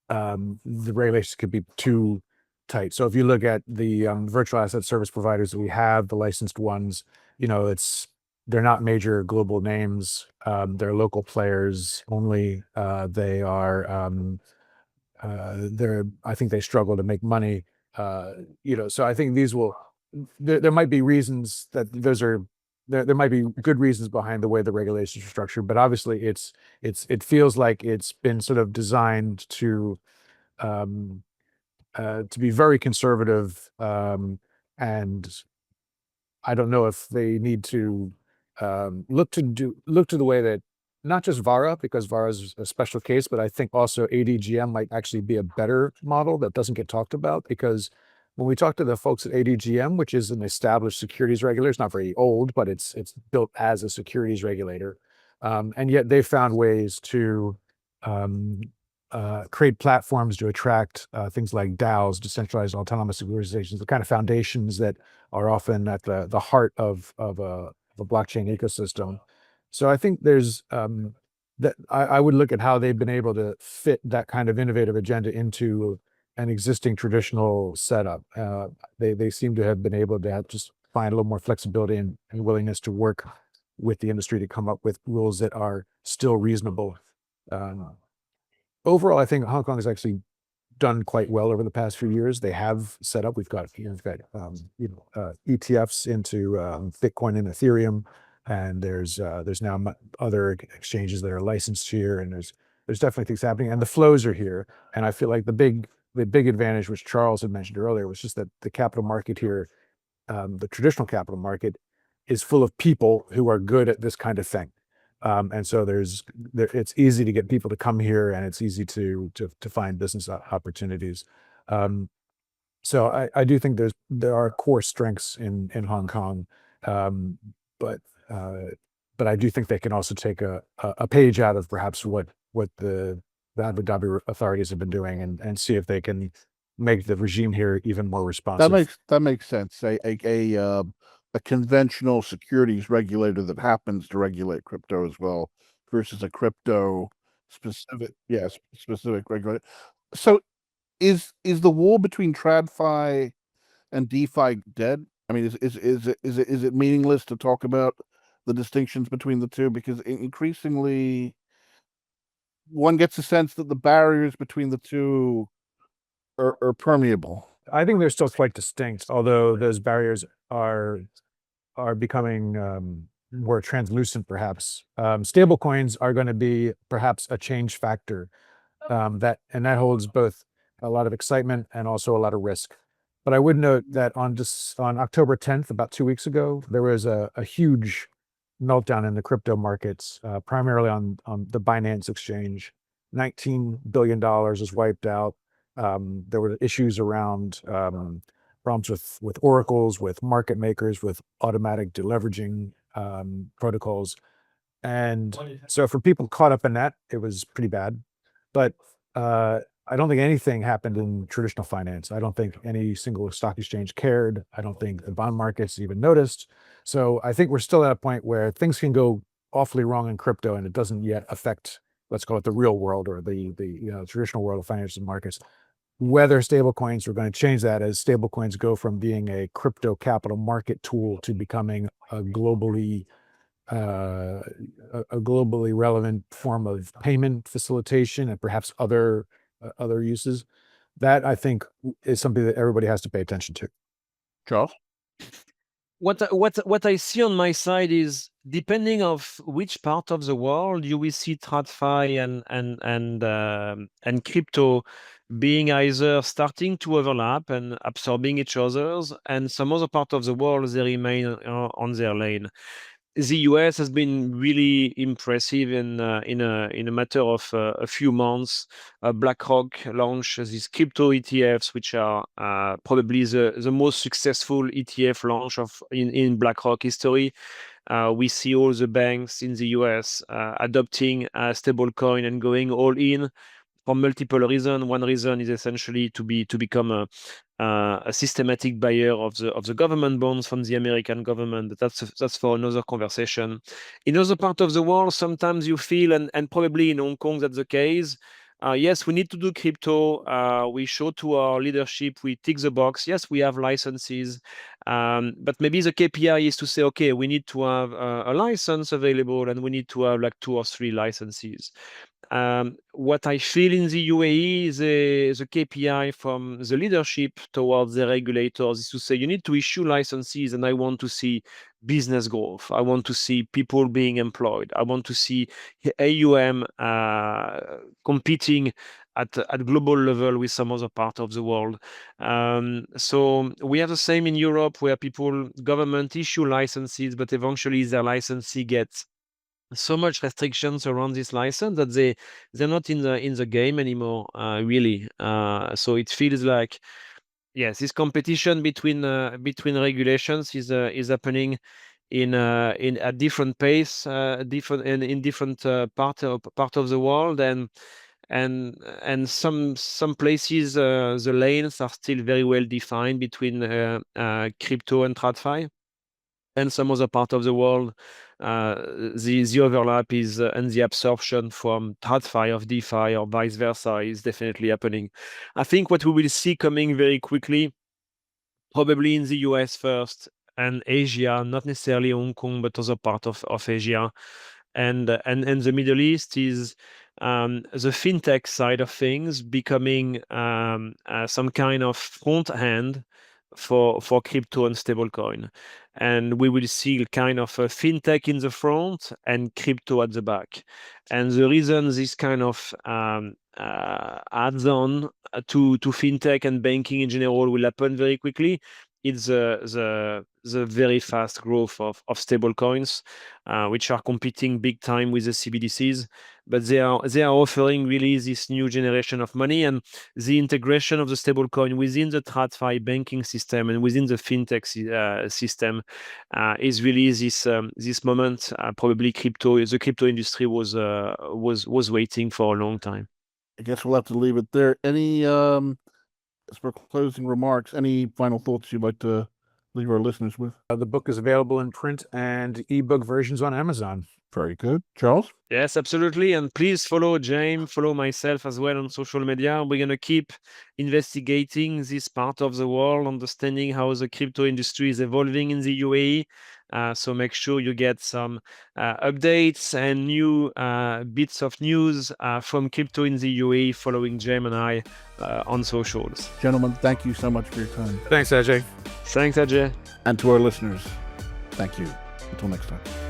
the regulations could be too tight. So if you look at the virtual asset service providers that we have, the licensed ones, they're not major global names. They're local players only. They are I think they struggle to make money. So I think these will. There might be reasons that those are. There might be good reasons behind the way the regulations are structured, but obviously it feels like it's been sort of designed to be very conservative, and I don't know if they need to look to the way that not just VARA, because VARA is a special case, but I think also ADGM might actually be a better model that doesn't get talked about, because when we talk to the folks at ADGM, which is an established securities regulator, it's not very old, but it's built as a securities regulator, and yet they found ways to create platforms to attract things like DAOs, decentralized autonomous organizations, the kind of foundations that are often at the heart of a blockchain ecosystem. So I think there's that I would look at how they've been able to fit that kind of innovative agenda into an existing traditional setup. They seem to have been able to just find a little more flexibility and willingness to work with the industry to come up with rules that are still reasonable. Overall, I think Hong Kong has actually done quite well over the past few years. They have set up. We've got ETFs into Bitcoin and Ethereum, and there's now other exchanges that are licensed here, and there's definitely things happening, and the flows are here. And I feel like the big advantage, which Charles had mentioned earlier, was just that the capital market here, the traditional capital market, is full of people who are good at this kind of thing. And so it's easy to get people to come here, and it's easy to find business opportunities. So I do think there are core strengths in Hong Kong, but I do think they can also take a page out of perhaps what the Abu Dhabi authorities have been doing, and see if they can make the regime here even more responsive. That makes sense. A conventional securities regulator that happens to regulate crypto as well, versus a crypto specific regulator. So is the war between TradFi and DeFi dead? I mean, is it meaningless to talk about the distinctions between the two? Because increasingly one gets a sense that the barriers between the two are permeable. I think they're still quite distinct, although those barriers are becoming more translucent, perhaps. Stable coins are going to be perhaps a change factor, that holds both a lot of excitement and also a lot of risk. But I would note that on October 10th, about 2 weeks ago, there was a huge meltdown in the crypto markets, primarily on the Binance exchange. $19 billion was wiped out. There were issues around problems with oracles, with market makers, with automatic deleveraging protocols. And so for people caught up in that, it was pretty bad. But I don't think anything happened in traditional finance. I don't think any single stock exchange cared. I don't think the bond markets even noticed. So I think we're still at a point where things can go awfully wrong in crypto, and it doesn't yet affect, let's call it, the real world, or the traditional world of financial markets. Whether stablecoins are going to change that, as stablecoins go from being a crypto capital market tool to becoming a globally relevant form of payment facilitation, and perhaps other uses. That, I think, is something that everybody has to pay attention to. Charles? What I see on my side is, depending of which part of the world you will see TradFi and crypto being either starting to overlap and absorbing each other's, and some other part of the world they remain on their lane. The US has been really impressive in a matter of a few months. BlackRock launched these crypto ETFs, which are probably the most successful ETF launch in BlackRock history. We see all the banks in the US adopting a stablecoin and going all in for multiple reasons. One reason is essentially to become a systematic buyer of the government bonds from the American government. But that's for another conversation. In other parts of the world, sometimes you feel, and probably in Hong Kong that's the case, yes, we need to do crypto. We show to our leadership, we tick the box. Yes, we have licenses, but maybe the KPI is to say, okay, we need to have a license available, and we need to have like 2 or 3 licenses. What I feel in the UAE is the KPI from the leadership towards the regulators is to say you need to issue licenses, and I want to see business growth. I want to see people being employed. I want to see AUM competing at global level with some other part of the world. So we have the same in Europe, where government issue licenses, but eventually their licensee gets so much restrictions around this license that they're not in the game anymore, really. So it feels like, yes, this competition between regulations is happening in a different pace, different in different part of the world, and some places the lanes are still very well defined between crypto and TradFi. And some other part of the world, the overlap is and the absorption from TradFi of DeFi or vice versa is definitely happening. I think what we will see coming very quickly, probably in the US first and Asia, not necessarily Hong Kong, but other part of Asia, and the Middle East, is the fintech side of things becoming some kind of front end for crypto and stablecoin, and we will see kind of a fintech in the front and crypto at the back. And the reason this kind of adds on to fintech and banking in general will happen very quickly, it's the very fast growth of stable coins, which are competing big time with the CBDCs, but they are offering really this new generation of money, and the integration of the stable coin within the TradFi banking system and within the fintech system is really this moment. Probably the crypto industry was waiting for a long time. I guess we'll have to leave it there. Any as for closing remarks, any final thoughts you'd like to leave our listeners with? The book is available in print and ebook versions on Amazon. Very good. Charles? Yes, absolutely. And please follow Jame, follow myself as well on social media. We're going to keep investigating this part of the world, understanding how the crypto industry is evolving in the UAE. So make sure you get some updates and new bits of news from crypto in the UAE, following Jame and I on socials. Gentlemen, thank you so much for your time. Thanks, Ajay. Thanks, Ajay. And to our listeners, thank you. Until next time.